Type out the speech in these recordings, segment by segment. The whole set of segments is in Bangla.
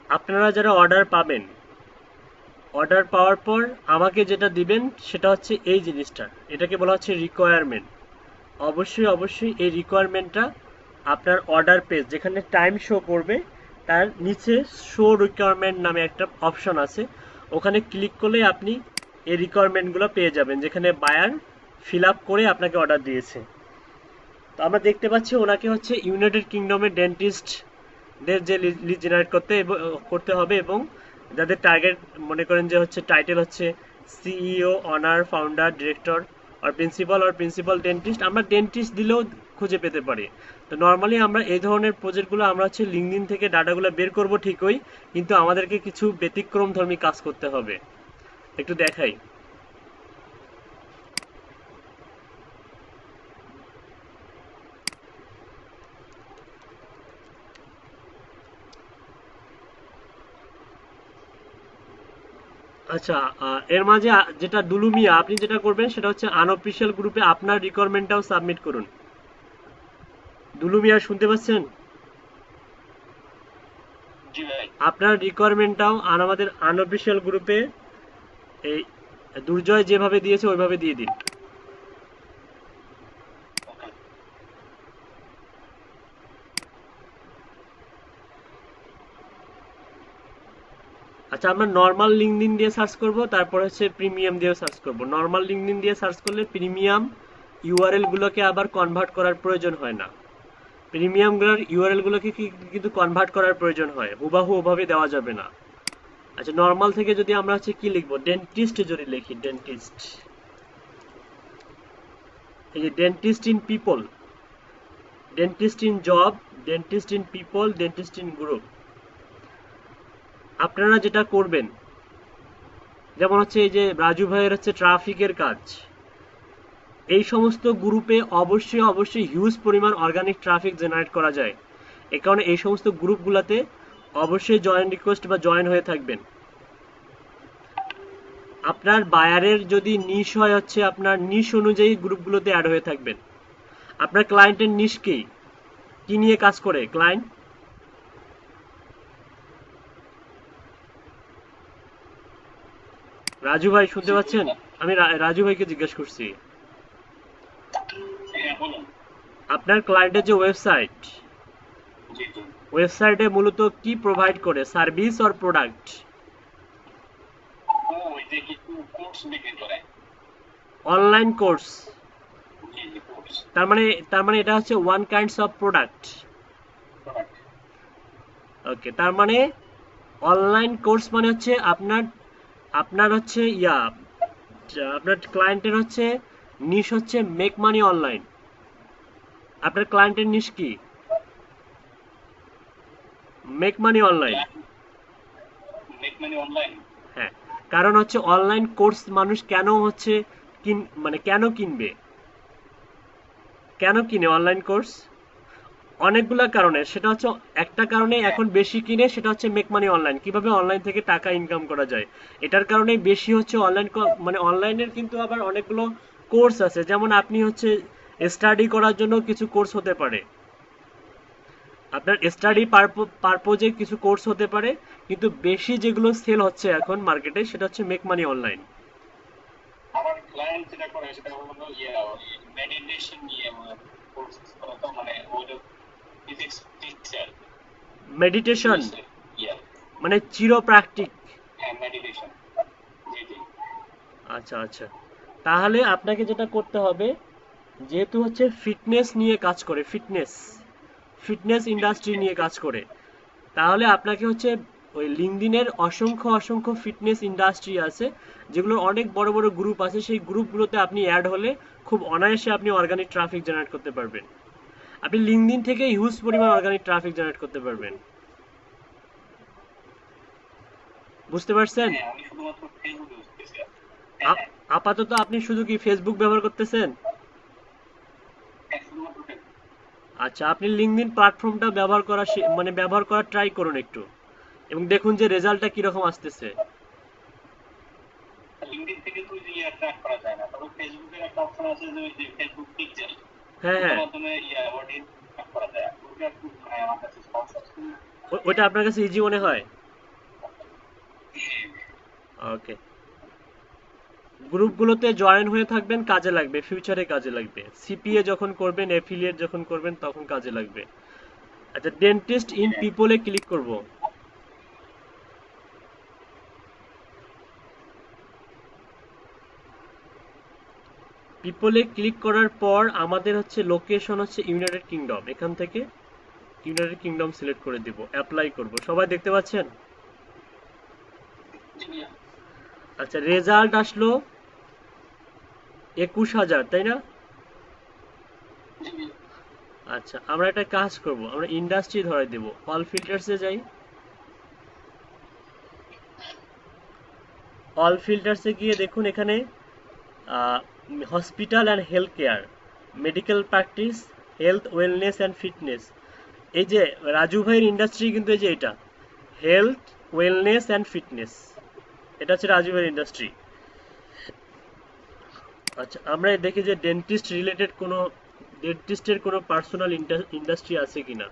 আপনারা যারা অর্ডার পাবেন, অর্ডার পাওয়ার পর আমাকে যেটা দিবেন সেটা হচ্ছে এই জিনিসটা, এটাকে বলা হচ্ছে রিকোয়ারমেন্ট। অবশ্যই অবশ্যই এই রিকোয়ারমেন্টটা আপনার অর্ডার পেজ যেখানে টাইম শো করবে তার নিচে শো রিকোয়ারমেন্ট নামে একটা অপশন আছে, ওখানে ক্লিক করলে আপনি এই রিকোয়ারমেন্টগুলো পেয়ে যাবেন যেখানে বায়ার ফিল আপ করে আপনাকে অর্ডার দিয়েছে। তো আমরা দেখতে পাচ্ছি ওনাকে হচ্ছে ইউনাইটেড কিংডমের ডেন্টিস্ট দের যে লিড জেনারেট করতে হবে, এবং যাদের টার্গেট মনে করেন যে হচ্ছে টাইটেল হচ্ছে সিইও, অনার, ফাউন্ডার, ডিরেক্টর আর প্রিন্সিপাল ডেন্টিস্ট, আমরা ডেন্টিস্ট দিলেও খুঁজে পেতে পারি। তো নর্মালি আমরা এই ধরনের প্রজেক্টগুলো আমরা হচ্ছে লিঙ্কডইন থেকে ডাটাগুলো বের করব ঠিকই, কিন্তু আমাদেরকে কিছু ব্যতিক্রমধর্মী কাজ করতে হবে। একটু দেখাই। আচ্ছা, এর মাঝে যেটা দুলুমিয়া, আপনি যেটা করবেন সেটা হচ্ছে আনঅফিসিয়াল গ্রুপে আপনার রিকোয়ারমেন্টটাও সাবমিট করুন। দুলুমিয়া শুনতে পাচ্ছেন? জি ভাই। আপনার রিকোয়ারমেন্টটাও আমাদের আনঅফিসিয়াল গ্রুপে এই দুর্জয় যেভাবে দিয়েছে ওইভাবে দিয়ে দিন। ওকে। আচ্ছা, আমরা নর্মাল লিঙ্কডইন দিয়ে সার্চ করব, তারপর হচ্ছে প্রিমিয়াম দিয়ে সার্চ করব। নর্মাল লিঙ্কডইন দিয়ে সার্চ করলে প্রিমিয়াম ইউআরএল গুলোকে আবার কনভার্ট করার প্রয়োজন হয় না। প্রিমিয়াম গুলোর ইউআরএল গুলোকে কিন্তু কনভার্ট করার প্রয়োজন হয়, হুবাহু ওভাবে দেওয়া যাবে না। আচ্ছা, নর্মাল থেকে যদি আমরা হচ্ছে কি লিখবো, ডেন্টিস্ট যদি লিখি, ডেন্টিস্ট, এই যে dentist in people, dentist in job, dentist in people, dentist in group, আপনারা যেটা করবেন যেমন হচ্ছে এই যে রাজু ভাইয়ের হচ্ছে ট্রাফিকের কাজ, এই সমস্ত গ্রুপে অবশ্যই অবশ্যই হিউজ পরিমাণ অর্গানিক ট্রাফিক জেনারেট করা যায়। এ কারণে এই সমস্ত গ্রুপগুলোতে অবশ্যই জয়েন রিকোয়েস্ট বা জয়েন হয়ে থাকবেন। আপনার বায়ারের যদি নিশ হয় হচ্ছে আপনার নিশ অনুযায়ী গ্রুপগুলোতে অ্যাড হয়ে থাকবেন। আপনার ক্লায়েন্টের নিশ কি, কি নিয়ে কাজ করে ক্লায়েন্ট? রাজু ভাই শুনতে জি পাচ্ছেন? বলুন। আমি রাজু ভাইকে জিজ্ঞেস করছি। হ্যাঁ বলুন। আপনার ক্লায়েন্টের যে ওয়েবসাইট, জি জি। ওয়েবসাইটে মূলত কি প্রোভাইড করে, সার্ভিস অর প্রোডাক্ট? ও ওই যে কিছু কোর্স বিক্রি করে। Online course. জি জি কোর্স। তার মানে এটা হচ্ছে one kinds of product. Product. Okay, তার মানে অনলাইন কোর্স মানে হচ্ছে আপনার আপনার হচ্ছে আপনার ক্লায়েন্টের হচ্ছে নিশ হচ্ছে মেক মানি অনলাইন। আপনার ক্লায়েন্টের নিশ কি? Make money online. Make money online. হ্যাঁ, কারণ হচ্ছে অনলাইন কোর্স মানুষ কেন হচ্ছে মানে কেন কিনবে, কেন কিনে অনলাইন কোর্স? অনেকগুলা কারণে, সেটা হচ্ছে একটা কারণে এখন বেশি কিনে, সেটা হচ্ছে মেক মানি অনলাইন, কিভাবে অনলাইন থেকে টাকা ইনকাম করা যায়। এটার কারণেই বেশি হচ্ছে অনলাইন, মানে অনলাইনের কিন্তু আবার অনেকগুলো কোর্স আছে, যেমন আপনি হচ্ছে স্টাডি করার জন্য কিছু কোর্স হতে পারে, আপনার স্টাডি পারপোজে কিছু কোর্স হতে পারে, কিন্তু বেশি যেগুলো সেল হচ্ছে এখন মার্কেটে সেটা হচ্ছে মেক মানি অনলাইন। আমার ক্লায়েন্ট যেটা করে সেটা হলো মেডিটেশন নিয়ে কোর্স করা, তো মানে ওই physics teacher. Meditation USA. Yeah. মানে চিরপ্রাকটিক? হ্যাঁ মেডিটেশন। জি জি। আচ্ছা আচ্ছা, তাহলে আপনাকে যেটা করতে হবে, যেহেতু হচ্ছে ফিটনেস নিয়ে কাজ করে, ফিটনেস ফিটনেস ইন্ডাস্ট্রি নিয়ে কাজ করে, তাহলে আপনাকে হচ্ছে ওই লিঙ্কডইনের অসংখ্য অসংখ্য ফিটনেস ইন্ডাস্ট্রি আছে, যেগুলোর অনেক বড় বড় গ্রুপ আছে, সেই গ্রুপগুলোতে আপনি অ্যাড হলে খুব অনায়াসে আপনি অর্গানিক ট্রাফিক জেনারেট করতে পারবেন। আপনি লিঙ্কডইন থেকে হিউজ পরিমাণ অর্গানিক ট্রাফিক জেনারেট করতে পারবেন। বুঝতে পারছেন? হ্যাঁ আমি শুধুমাত্র ফেসবুক ইউজ করতেছি। হ্যাঁ আপ- হ্যাঁ। আপাতত আপনি শুধু কি ফেসবুক ব্যবহার করতেছেন? হ্যাঁ শুধুমাত্র ফেসবুক। আচ্ছা, আপনি লিঙ্কডইন প্ল্যাটফর্মটা ব্যবহার করা মানে ব্যবহার করা ট্রাই করুন একটু, এবং দেখুন যে রেজাল্টটা কিরকম আসতেছে। লিঙ্কডইন থেকে তো ওই যে ট্র্যাক করা যায় না, তবে ফেসবুকের একটা অপশন আছে যে ওই যে ফেসবুক পিকচার, হ্যাঁ ওটার হ্যাঁ, মাধ্যমে হোয়াট ইজ চেকআপ করা যায় ওটা খুব মানে আমার কাছে সহজ আছে। ওটা আপনার কাছে ইজি মনে হয়? ওকে, গ্রুপগুলোতে জয়েন হয়ে থাকবেন, কাজে লাগবে, ফিউচারে কাজে লাগবে, সিপিএ যখন করবেন, এফিলিয়েট যখন করবেন তখন কাজে লাগবে। আচ্ছা, ডেন্টিস্ট ইন পিপলে ক্লিক করব। পিপলে ক্লিক করার পর আমাদের হচ্ছে লোকেশন হচ্ছে ইউনাইটেড কিংডম, এখান থেকে ইউনাইটেড কিংডম সিলেক্ট করে দিব, অ্যাপ্লাই করব। সবাই দেখতে পাচ্ছেন? আচ্ছা, রেজাল্ট আসলো 21,000, তাই না? আচ্ছা, আমরা একটা কাজ করব, আমরা ইন্ডাস্ট্রি ধরে দেব, অল ফিল্টার্সে যাই। অল ফিল্টার্সে গিয়ে দেখুন এখানে hospital and health care, medical practice, health wellness and fitness. এই যে রাজু ভাইয়ের ইন্ডাস্ট্রি কিন্তু এই যে এটা হেলথ ওয়েলনেস অ্যান্ড ফিটনেস, এটা হচ্ছে রাজু ভাইয়ের ইন্ডাস্ট্রি। আচ্ছা, আমরা দেখি যে ডেন্টিস্ট রিলেটেড কোনো ডেন্টিস্টের কোনো পার্সোনাল ইন্ডাস্ট্রি আছে কিনা।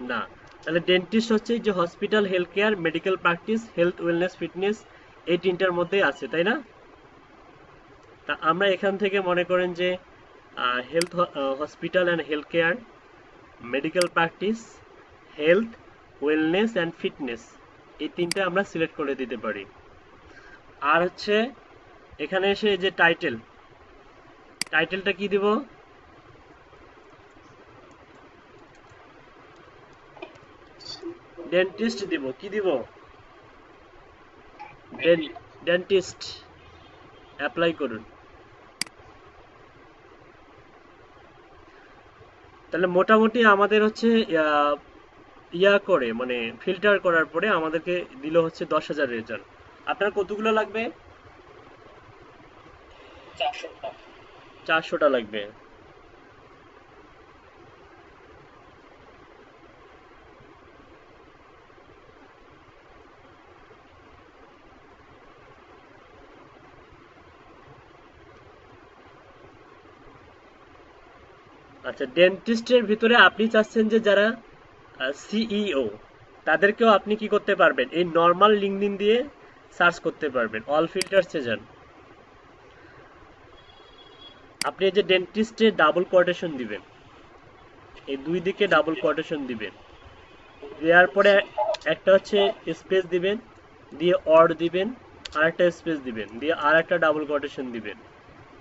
না, তাহলে ডেন্টিস্ট হচ্ছে যে hospital, health care, medical practice, health wellness fitness, এই তিনটার মধ্যেই আছে, তাই না? তা আমরা এখান থেকে মনে করেন যে health hospital and health care, medical practice, health wellness and fitness, এই তিনটা আমরা সিলেক্ট করে দিতে পারি। আর হচ্ছে এখানে এসে যে টাইটেলটা কি দিব? ডেন্টিস্ট দিব। কি দিব? ডেন্টিস্ট। অ্যাপ্লাই করুন। তাহলে মোটামুটি আমাদের হচ্ছে করে মানে ফিল্টার করার পরে আমাদেরকে দিল হচ্ছে 10,000 রেজাল্ট। আপনার কতগুলো লাগবে? 400টা লাগবে। আচ্ছা, ডেন্টিস্টের ভিতরে আপনি চাচ্ছেন যে যারা সিইও, তাদেরকেও আপনি কি করতে পারবেন, এই নর্মাল লিঙ্কডইন দিয়ে সার্চ করতে পারবেন। অল ফিল্টার্সে যান, আপনি এই যে ডেন্টিস্টে ডাবল কোটেশন দিবেন, এই দুই দিকে ডাবল কোটেশন দিবেন, দেওয়ার পরে একটা হচ্ছে স্পেস দিবেন, দিয়ে অর দিবেন, আর একটা স্পেস দিবেন, দিয়ে আর একটা ডাবল কোটেশন দিবেন,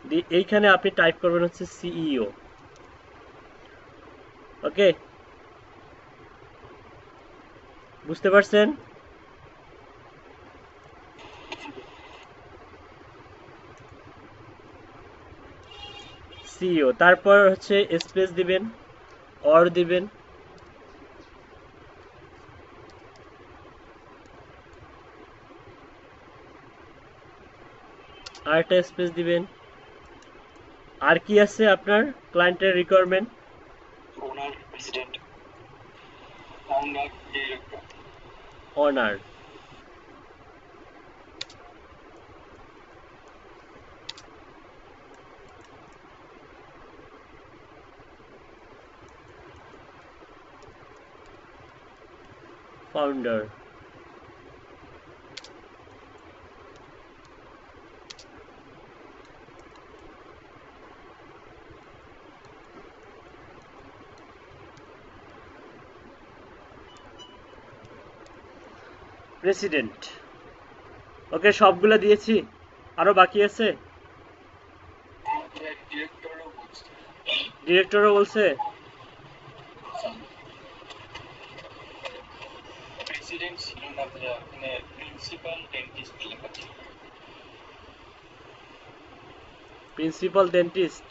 দিয়ে এইখানে আপনি টাইপ করবেন হচ্ছে সিইও। ওকে, বুঝতে পারছেন? সিইও, তারপর হচ্ছে স্পেস দিবেন, অর দিবেন, আর একটা স্পেস দিবেন। আর কি আছে আপনার ক্লায়েন্টের requirement? Owner president, founder, director. Owner. Founder. President. Okay, সবগুলো দিয়েছি, আরো বাকি আছে। ডিরেক্টরও বলছে। ডিরেক্টরও বলছে। প্রেসিডেন্ট ছিল না ভাইয়া, ওখানে প্রিন্সিপাল ডেন্টিস্ট লেখা ছিল। Principal dentist.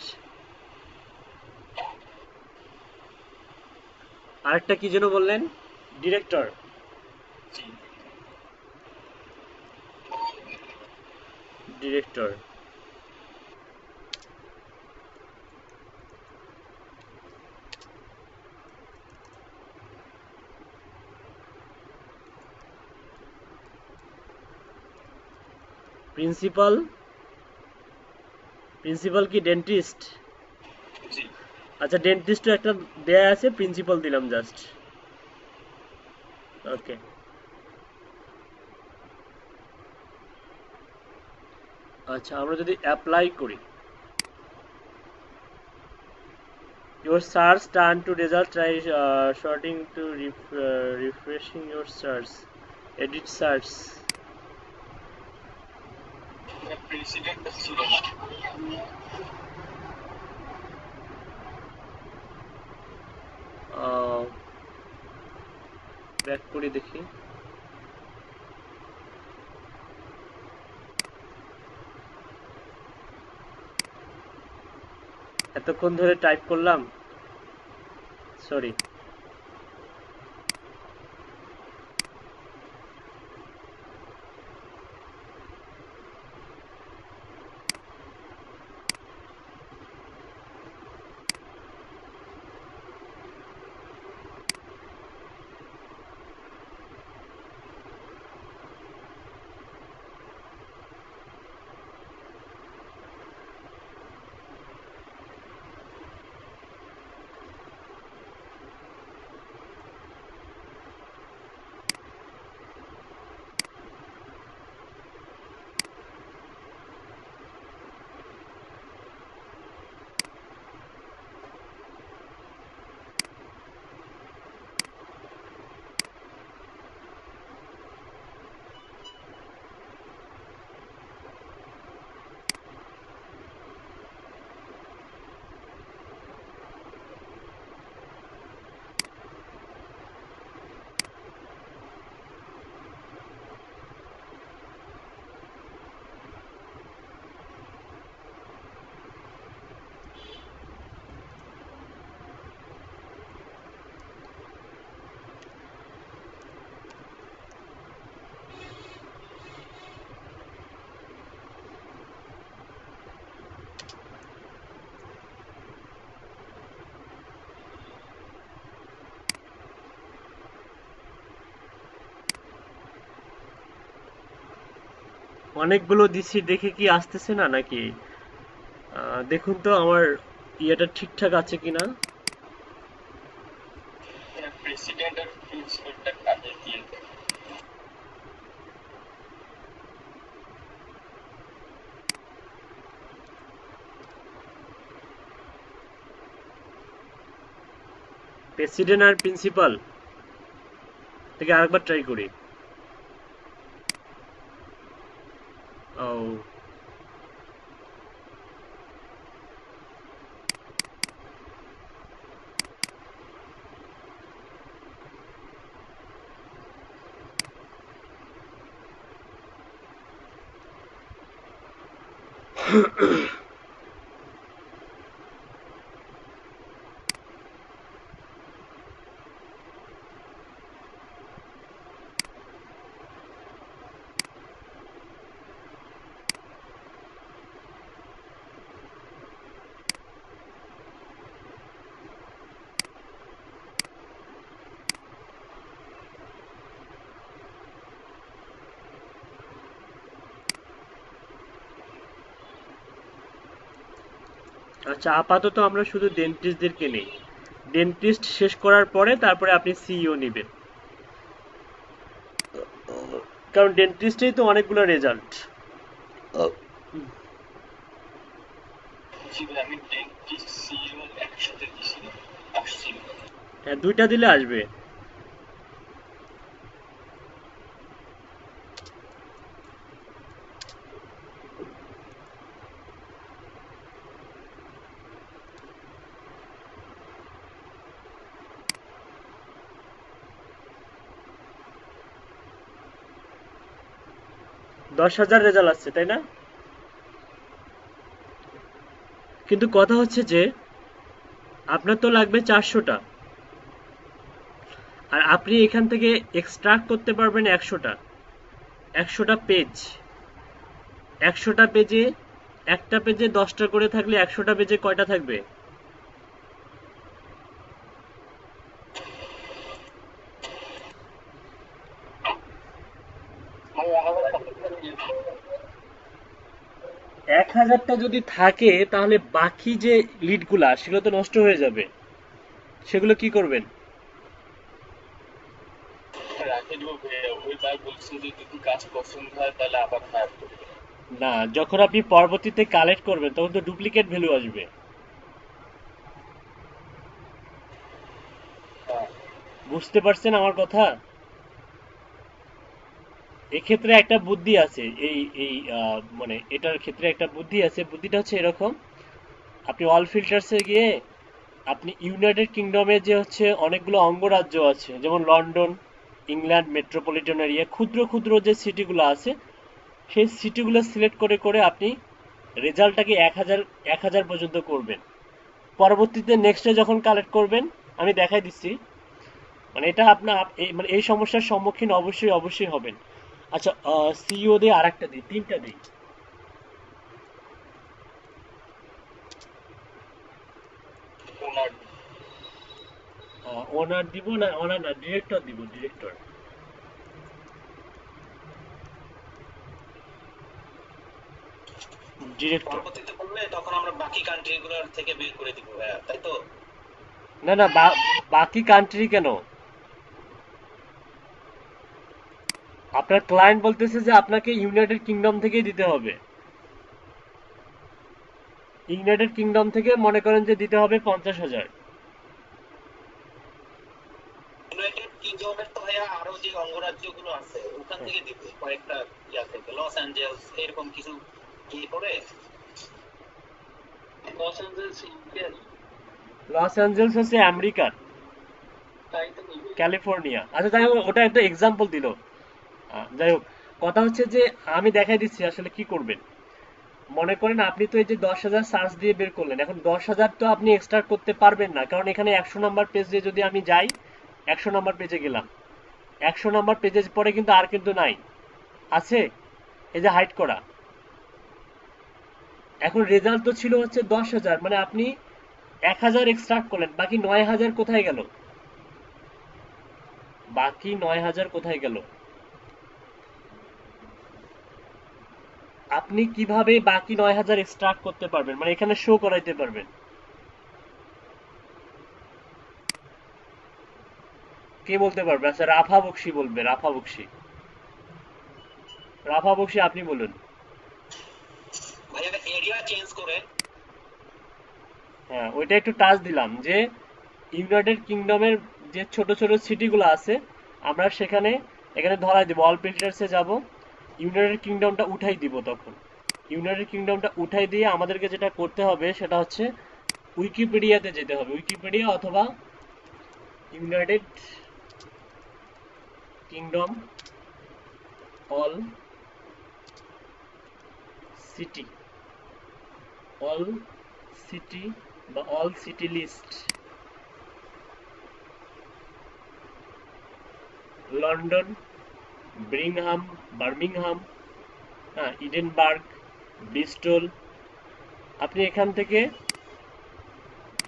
আরেকটা কি যেন বললেন? ডিরেক্টর। জি। ডিরেক্টর। প্রিন্সিপাল। প্রিন্সিপাল কি ডেন্টিস্ট? জি। আচ্ছা, ডেন্টিস্টও একটা দেয়া আছে, প্রিন্সিপাল দিলাম জাস্ট। ওকে। আচ্ছা, আমরা যদি অ্যাপ্লাই করি, your search turn to result, try sorting to refreshing your search, edit search. President ছিল ব্যাক করে দেখি। এতক্ষণ ধরে টাইপ করলাম, সরি। অনেকগুলো দিচ্ছি, দেখে কি আসতেছে না নাকি? দেখুন তো আমার ইয়েটা ঠিকঠাক আছে কিনা। প্রেসিডেন্ট আর প্রিন্সিপালটা কাজে দিয়ে দেয়। প্রেসিডেন্ট আর প্রিন্সিপাল থেকে আরেকবার ট্রাই করি। ও, আচ্ছা, আপাতত আমরা শুধু ডেন্টিস্টদেরকে নেই। ডেন্টিস্ট শেষ করার পরে তারপরে আপনি সিইও নেবেন, কারণ ডেন্টিস্টেই তো অনেকগুলো রেজাল্ট। আমি ডেন্টিস্ট সিইও একসাথে দিছিলাম, আসছিল। হ্যাঁ, দুইটা দিলে আসবে। দশ হাজার রেজাল্ট আসছে, তাই না? কিন্তু কথা হচ্ছে যে আপনার তো লাগবে 400টা, আর আপনি এখান থেকে এক্সট্রাক্ট করতে পারবেন 100টা পেজ। 100টা পেজে, একটা পেজে 10টা করে থাকলে 100টা পেজে কয়টা থাকবে? 1000টা যদি থাকে তাহলে বাকি যে লিডগুলা সেগুলো তো নষ্ট হয়ে যাবে, সেগুলো কি করবেন? রাখে দিব ভাইয়া, ওই ভাই বলছে যে যদি কাজ পছন্দ হয় তাহলে আবার হায়ার করবে। না, যখন আপনি পরবর্তীতে কালেক্ট করবেন তখন তো ডুপ্লিকেট ভ্যালু আসবে। হ্যাঁ। বুঝতে পারছেন আমার কথা? এক্ষেত্রে একটা বুদ্ধি আছে, এই এই মানে এটার ক্ষেত্রে একটা বুদ্ধি আছে। বুদ্ধিটা হচ্ছে এরকম: আপনি অল ফিল্টার্সে গিয়ে আপনি ইউনাইটেড কিংডমে যে হচ্ছে অনেকগুলো অঙ্গরাজ্য আছে, যেমন লন্ডন, ইংল্যান্ড মেট্রোপলিটন এরিয়া, ক্ষুদ্র ক্ষুদ্র যে সিটিগুলো আছে, সেই সিটিগুলো সিলেক্ট করে করে আপনি রেজাল্টটাকে 1000 পর্যন্ত করবেন। পরবর্তীতে নেক্সটে যখন কালেক্ট করবেন, আমি দেখাই দিচ্ছি, মানে এটা আপনার মানে এই সমস্যার সম্মুখীন অবশ্যই অবশ্যই হবেন। আচ্ছা, সিইও দিয়ে আর একটা দিই, তিনটা দিই। ওনার ওনার দিব না, ওনার না, ডিরেক্টর দিব, ডিরেক্টর। ডিরেক্টর। পরবর্তীতে করলে তখন আমরা বাকি কান্ট্রি গুলোর থেকে বের করে দিব ভাইয়া, তাই তো? না না, বাকি কান্ট্রি কেন? আপনার ক্লায়েন্ট বলতেছে যে আপনাকে ইউনাইটেড কিংডম থেকেই দিতে হবে। ইউনাইটেড কিংডম থেকে মনে করেন যে দিতে হবে 50,000। ইউনাইটেড কিংডমের তো ভাইয়া আরো যে অঙ্গরাজ্য গুলো আছে ওখান থেকে দিব কয়েকটা, ইয়া থেকে লস অ্যাঞ্জেলস এরকম কিছু কি করে। লস অ্যাঞ্জেলস ইন্ডিয়ার, লস অ্যাঞ্জেলস হচ্ছে আমেরিকার, তাই তো বলবো। ক্যালিফোর্নিয়া। আচ্ছা, যাই হোক, ওটা একটা এক্সাম্পল দিল। যাই হোক, কথা হচ্ছে যে আমি দেখাই দিচ্ছি আসলে কি করবেন। মনে করেন আপনি তো এই যে 10,000 সার্চ দিয়ে বের করলেন, এখন 10,000 তো আপনি এক্সট্রা করতে পারবেন না, কারণ এখানে 100 নাম্বার পেজ দিয়ে যদি আমি যাই, 100 নাম্বার পেজে গেলাম, 100 নাম্বার পেজের পরে কিন্তু আর কিন্তু নাই, আছে এই যে হাইড করা। এখন রেজাল্ট তো ছিল হচ্ছে 10,000, মানে আপনি 1,000 এক্সট্রাক্ট করলেন, বাকি 9,000 কোথায় গেল? বাকি 9,000 কোথায় গেল? আপনি কিভাবে বাকি 9,000 এক্সট্রাক্ট করতে পারবেন, মানে এখানে শো করাইতে পারবেন? কে বলতে পারবে? আচ্ছা, রাফা বকশি বলবে, রাফা বকশি। রাফা বকশি, আপনি বলুন। ভাইয়া এরিয়া চেঞ্জ করে। হ্যাঁ, ওইটা একটু টাচ দিলাম যে ইউনাইটেড কিংডমের যে ছোট ছোট সিটিগুলো আছে, আমরা সেখানে এখানে ধরাই দিব, অল ফিল্টার্সে যাব, ইউনাইটেড কিংডমটা উঠাই দিব। তখন ইউনাইটেড কিংডমটা উঠাই দিয়ে আমাদেরকে যেটা করতে হবে সেটা হচ্ছে উইকিপিডিয়াতে যেতে হবে, উইকিপিডিয়া অথবা United Kingdom all city, all city বা all city list, London, Birmingham, Birmingham, হ্যাঁ, ইডেনবার্গ, ব্রিস্টল, আপনি এখান থেকে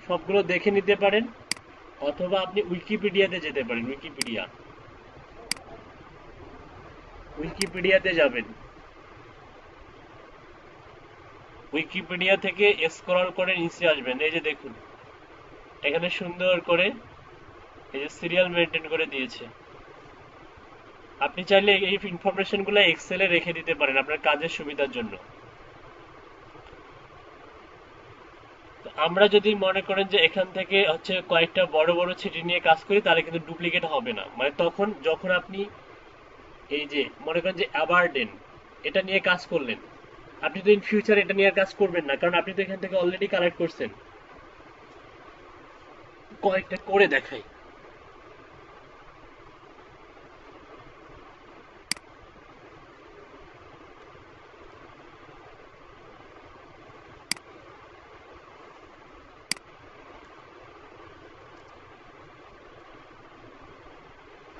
সবগুলো দেখে নিতে পারেন, অথবা আপনি উইকিপিডিয়াতে যেতে পারেন, উইকিপিডিয়া, উইকিপিডিয়াতে যাবেন, উইকিপিডিয়া থেকে স্ক্রল করে নিচে আসবেন, এই যে দেখুন এখানে সুন্দর করে এই যে সিরিয়াল মেনটেন করে দিয়েছে। আপনি চাইলে এই ইনফরমেশনগুলো এক্সেলে রেখে দিতে পারেন আপনার কাজের সুবিধার জন্য। তো আমরা যদি মনে করেন যে এখান থেকে হচ্ছে কয়েকটা বড় বড় ছিটি নিয়ে কাজ করি, তাহলে কিন্তু ডুপ্লিকেট হবে না। মানে তখন যখন আপনি এই যে মনে করেন যে অ্যাবারডেন এটা নিয়ে কাজ করলেন, আপনি তো ইন ফিউচার এটা নিয়ে আর কাজ করবেন না, কারণ আপনি তো এখান থেকে অলরেডি কালেক্ট করছেন। কয়েকটা করে দেখাই।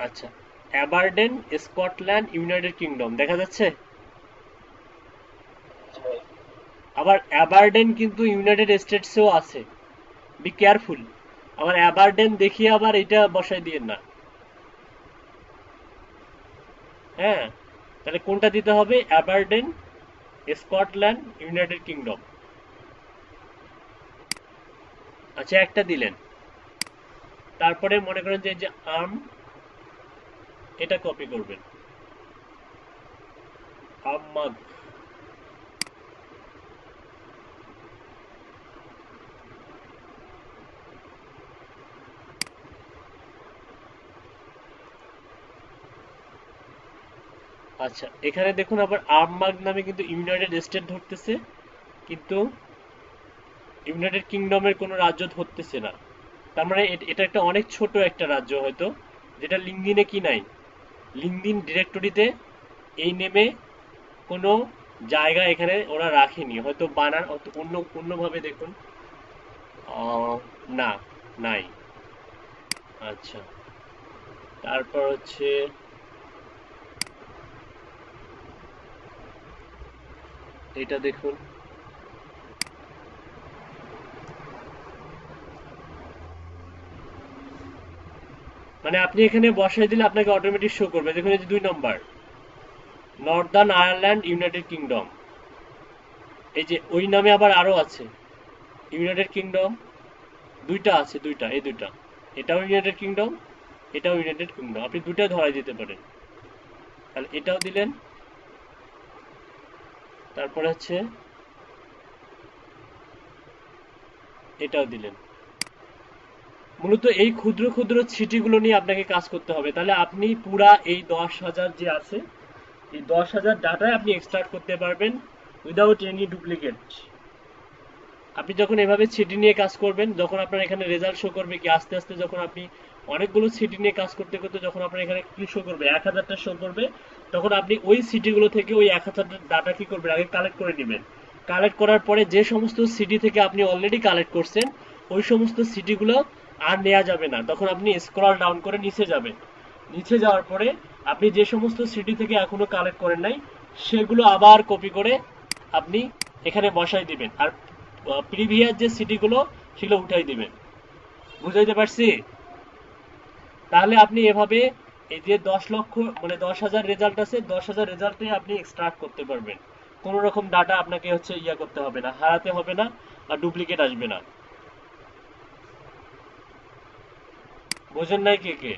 আচ্ছা, অ্যাবারডেন, স্কটল্যান্ড, ইউনাইটেড কিংডম দেখা যাচ্ছে। আবার অ্যাবারডেন কিন্তু ইউনাইটেড স্টেটসেও আছে, বি কেয়ারফুল। আবার অ্যাবারডেন দেখিয়ে আবার এটা বসাই দিয়েন না। হ্যাঁ, তাহলে কোনটা দিতে হবে? অ্যাবারডেন স্কটল্যান্ড, ইউনাইটেড কিংডম। আচ্ছা, একটা দিলেন। তারপরে মনে করেন যে এই যে আর্ম, এটা কপি করবেন, আর্মাগ। আচ্ছা, এখানে দেখুন আবার আর্মাগ নামে কিন্তু ইউনাইটেড স্টেট ধরতেছে, কিন্তু ইউনাইটেড কিংডমের কোনো রাজ্য ধরতেছে না। তার মানে এটা একটা অনেক ছোট একটা রাজ্য হয়তো, যেটা লিঙ্কডিনে কি নাই, লিঙ্কডিন ডিরেক্টরিতে এই নেমে কোনো জায়গা এখানে ওরা রাখেনি, হয়তো বানান অন্য অন্যভাবে দেখুন। না, নাই। আচ্ছা, তারপর হচ্ছে এটা দেখুন, মানে আপনি এখানে বসাই দিলে আপনাকে অটোমেটিক শো করবে। দেখুন এই যে 2 নম্বর, নর্দার্ন আয়ারল্যান্ড, ইউনাইটেড কিংডম। এই যে ওই নামে আবার আরো আছে ইউনাইটেড কিংডম, দুইটা আছে, দুইটা, এই দুইটা, এটাও ইউনাইটেড কিংডম, এটাও ইউনাইটেড কিংডম, আপনি দুইটা ধরাই দিতে পারেন। তাহলে এটাও দিলেন, তারপরে হচ্ছে এটাও দিলেন। মূলত এই ক্ষুদ্র ক্ষুদ্র ছিটিগুলো নিয়ে আপনাকে কাজ করতে হবে, তাহলে আপনি পুরা এই 10,000 যে আছে, এই 10,000 ডাটায় আপনি এক্সট্রাক্ট করতে পারবেন উইদাউট এনি ডুপ্লিকেট। আপনি যখন এভাবে সিটি নিয়ে কাজ করবেন, যখন আপনার এখানে রেজাল্ট শো করবে কি, আস্তে আস্তে যখন আপনি অনেকগুলো সিটি নিয়ে কাজ করতে করতে যখন আপনার এখানে কি শো করবে, 1,000টা শো করবে, তখন আপনি ওই সিটিগুলো থেকে ওই 1,000টা ডাটা কি করবেন, আগে কালেক্ট করে নেবেন। কালেক্ট করার পরে যে সমস্ত সিটি থেকে আপনি অলরেডি কালেক্ট করছেন, ওই সমস্ত সিটিগুলো আর নেওয়া যাবে না। তখন আপনি স্ক্রল ডাউন করে নিচে যাবেন। নিচে যাওয়ার পরে আপনি যে সমস্ত সিটি থেকে এখনো কালেক্ট করেন নাই, সেগুলো আবার কপি করে আপনি এখানে বসাই দিবেন, আর প্রিভিয়াস যে সিটিগুলো সেগুলো উঠাই দিবেন। বুঝাইতে পারছি? তাহলে আপনি এভাবে এই যে 10 লক্ষ মানে 10,000 রেজাল্ট আছে, 10,000 রেজাল্টে আপনি এক্সট্রাক্ট করতে পারবেন। কোনো রকম ডাটা আপনাকে হচ্ছে ইয়া করতে হবে না, হারাতে হবে না, আর ডুপ্লিকেট আসবে না। বোঝেন নাই কে কে?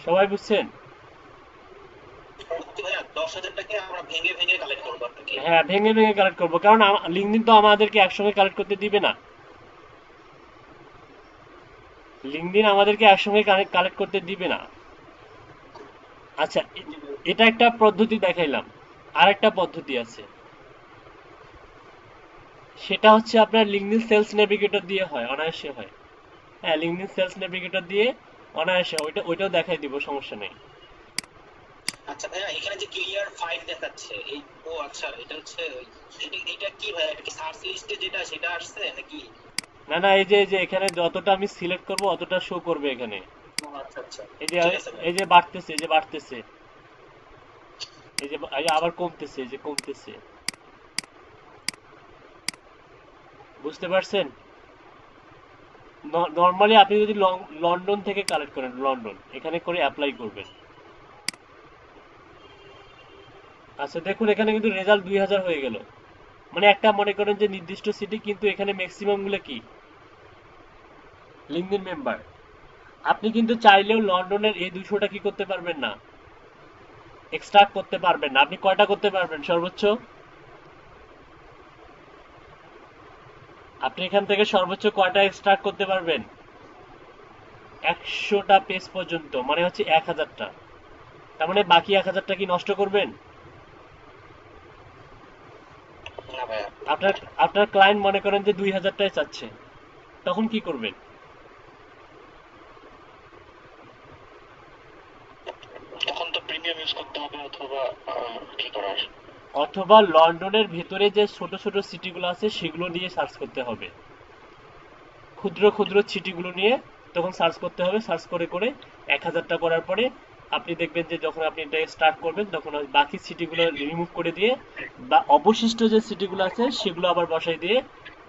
সবাই বুঝছেন? ভাইয়া 10,000টাকে আমরা ভেঙে ভেঙে কালেক্ট করবো নাকি? হ্যাঁ, ভেঙে ভেঙে কালেক্ট করবো, কারণ লিঙ্কডিন তো আমাদেরকে একসঙ্গে কালেক্ট করতে দিবে না। লিঙ্কডিন আমাদেরকে একসঙ্গে কালেক্ট করতে দিবে না। আচ্ছা, এটা একটা পদ্ধতি দেখাইলাম। আর একটা পদ্ধতি আছে, সেটা হচ্ছে আপনার লিঙ্কডিন সেলস নেভিগেটর দিয়ে হয়, অনায়াসে হয়। হ্যাঁ, লিঙ্কডিন সেলস নেভিগেটর দিয়ে অনায়াসে, ওইটাও দেখাই দিব, সমস্যা নেই। আচ্ছা ভাইয়া, এখানে যে ক্লিয়ার ফাইল দেখাচ্ছে এই, ও আচ্ছা, এটা হচ্ছে এটা কি ভাইয়া, এটা কি সার্চ লিস্টে যেটা সেটা আসছে নাকি? না না, এই যে এখানে যতটা আমি সিলেক্ট করব অতটা শো করবে এখানে। ও আচ্ছা আচ্ছা, এই যে ঠিক আছে ভাই। এই যে বাড়তেছে, এই যে বাড়তেছে, এই যে আবার কমতেছে, এই যে কমতেছে। বুঝতে পারছেন? নর্মালি আপনি যদি লন্ডন থেকে কালেক্ট করেন, লন্ডন এখানে করে অ্যাপ্লাই করবেন। আচ্ছা, দেখুন এখানে কিন্তু রেজাল্ট 2,000 হয়ে গেল। মানে একটা মনে করেন যে নির্দিষ্ট সিটি, কিন্তু এখানে ম্যাক্সিমাম গুলো কি লিঙ্কডিন মেম্বার। আপনি কিন্তু চাইলেও লন্ডনের এই 200টা কি করতে পারবেন না, এক্সট্রাক্ট করতে পারবেন না। আপনি কয়টা করতে পারবেন সর্বোচ্চ? আপনি এখান থেকে সর্বোচ্চ কয়টা এক্সট্রাক্ট করতে পারবেন? 100টা পেজ পর্যন্ত, মানে হচ্ছে 1,000টা। তার মানে বাকি 1,000টা কি নষ্ট করবেন? না ভাইয়া, আপনার আপনার ক্লায়েন্ট মনে করেন যে 2,000টাই চাচ্ছে, তখন কি করবেন? তখন তো প্রিমিয়াম ইউজ করতে হবে, অথবা কি করার? অথবা লন্ডনের ভেতরে যে ছোট ছোট সিটিগুলো আছে সেগুলো নিয়ে সার্চ করতে হবে, ক্ষুদ্র ক্ষুদ্র সিটিগুলো নিয়ে তখন সার্চ করতে হবে। সার্চ করে করে 1,000টা করার পরে আপনি দেখবেন যে যখন আপনি এটা স্টার্ট করবেন, তখন ওই বাকি সিটিগুলো রিমুভ করে দিয়ে বা অবশিষ্ট যে সিটিগুলো আছে সেগুলো আবার বসাই দিয়ে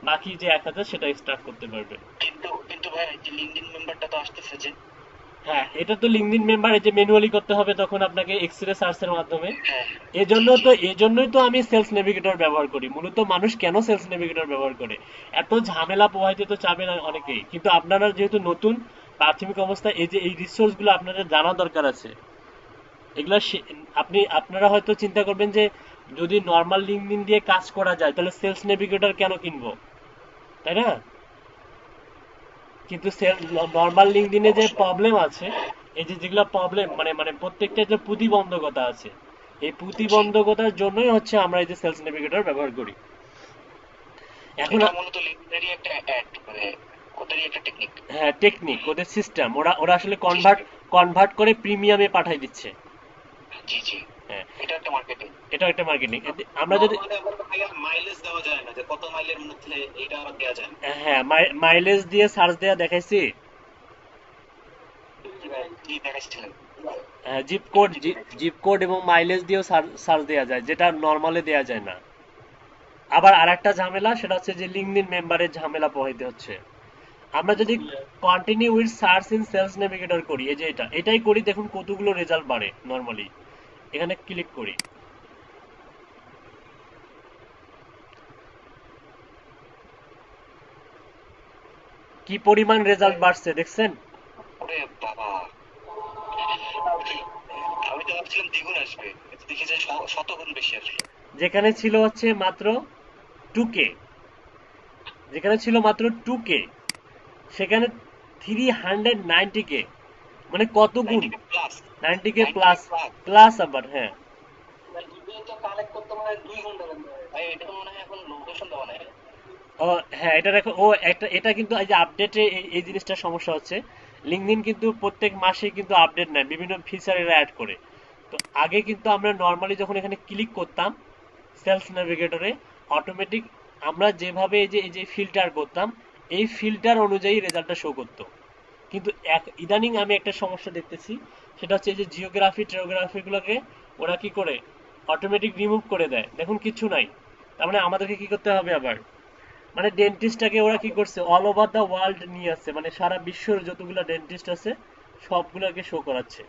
বাকি যে 1,000 সেটা স্টার্ট করতে পারবেন। কিন্তু কিন্তু ভাই, এই যে লিঙ্কডইন মেম্বারটা তো আসতেছে যে, হ্যাঁ, এটা তো লিঙ্কডইন মেম্বার, এই যে ম্যানুয়ালি করতে হবে তখন আপনাকে এক্সরে সার্চের মাধ্যমে। হ্যাঁ, জি এজন্য জি। তো এজন্যই তো আমি সেলস নেভিগেটর ব্যবহার করি। মূলত মানুষ কেন সেলস নেভিগেটর ব্যবহার করে? এত ঝামেলা পোহাইতে তো চাবে না অনেকেই, কিন্তু আপনারা যেহেতু নতুন প্রাথমিক অবস্থায়, এই যে এই রিসোর্স গুলো আপনাদের জানা দরকার আছে। এগুলা আপনারা হয়তো চিন্তা করবেন যে যদি নর্মাল লিঙ্কডইন দিয়ে কাজ করা যায় তাহলে সেলস নেভিগেটর কেন কিনবো, তাই না? কিন্তু নর্মাল লিঙ্কডইনে যে অবশ্যই। প্রবলেম আছে, এই যে যেগুলো প্রবলেম মানে মানে প্রত্যেকটা যে প্রতিবন্ধকতা আছে, এই জি। প্রতিবন্ধকতার জন্যই হচ্ছে আমরা এই যে সেলস নেভিগেটর ব্যবহার করি। এখন এটা মূলত লিঙ্কডইনেরই একটা অ্যাড, মানে ওটারই একটা টেকনিক। হ্যাঁ, টেকনিক, ওদের সিস্টেম, ওরা ওরা আসলে কনভার্ট সিস্টেম। কনভার্ট করে প্রিমিয়ামে পাঠাই দিচ্ছে। জি জি। হ্যাঁ, এটা একটা মার্কেটিং। এটাও একটা মার্কেটিং। আমরা যদি নরমালি আবার ভাইয়া মাইলেজ দেওয়া যায় না, যে কত মাইলের মধ্যে এইটা আবার দেওয়া যায় না। হ্যাঁ, মাইলেজ দিয়ে সার্চ দেয়া দেখাইছি। কি ভাই, কি দেখাচ্ছিলেন? হ্যাঁ, জিপ কোড এবং মাইলেজ দিয়েও সার্চ দেওয়া যায়, যেটা নর্মালে দেওয়া যায় না। আবার আরেকটা ঝামেলা, সেটা হচ্ছে যে লিঙ্কডইন মেম্বারের ঝামেলা পোহাইতে হচ্ছে। আমরা যদি continue with search in sales navigator করি, এই যে এটাই করি, দেখুন কতগুলো রেজাল্ট বাড়ে নর্মালি। এখানে ক্লিক করি, কি পরিমাণ রেজাল্ট বাড়ছে দেখছেন? ওরে বাবা, আমি তো ভাবছিলাম দ্বিগুণ আসবে, কিন্তু দেখি যে শতগুণ বেশি আসলো। যেখানে ছিল হচ্ছে মাত্র 2K, যেখানে ছিল মাত্র 2K, সেখানে 390K, মানে কত গুণ? 90K plus. 90K 90K plus, plus. Plus আবার, হ্যাঁ। তো কালেক্ট করতে মনে হয় 2 ঘন্টা লাগবে ভাই, এটা তো মনে হয় এখন লোকেশন দেওয়া নাই। ও হ্যাঁ, এটা দেখো, ও একটা, এটা কিন্তু এই যে আপডেটে এই জিনিসটার সমস্যা হচ্ছে। লিঙ্কডইন কিন্তু প্রত্যেক মাসে কিন্তু আপডেট নেয়, বিভিন্ন ফিচার এরা অ্যাড করে। তো আগে কিন্তু আমরা নর্মালি যখন এখানে ক্লিক করতাম সেলস নেভিগেটরে, অটোমেটিক আমরা যেভাবে এই যে ফিল্টার করতাম, এই ফিল্টার অনুযায়ী রেজাল্টটা শো করতো। কিন্তু ইদানিং আমি একটা সমস্যা দেখতেছি, সেটা হচ্ছে এই যে জিওগ্রাফি টিওগ্রাফি গুলোকে ওরা কি করে অটোমেটিক রিমুভ করে দেয়, দেখুন কিছু নাই। তার মানে আমাদেরকে কি করতে হবে আবার, মানে ডেন্টিস্টটাকে ওরা কি করছে, অল ওভার দ্য ওয়ার্ল্ড নিয়ে আসছে, মানে সারা বিশ্বের যতগুলো ডেন্টিস্ট আছে সবগুলোকে শো করাচ্ছে,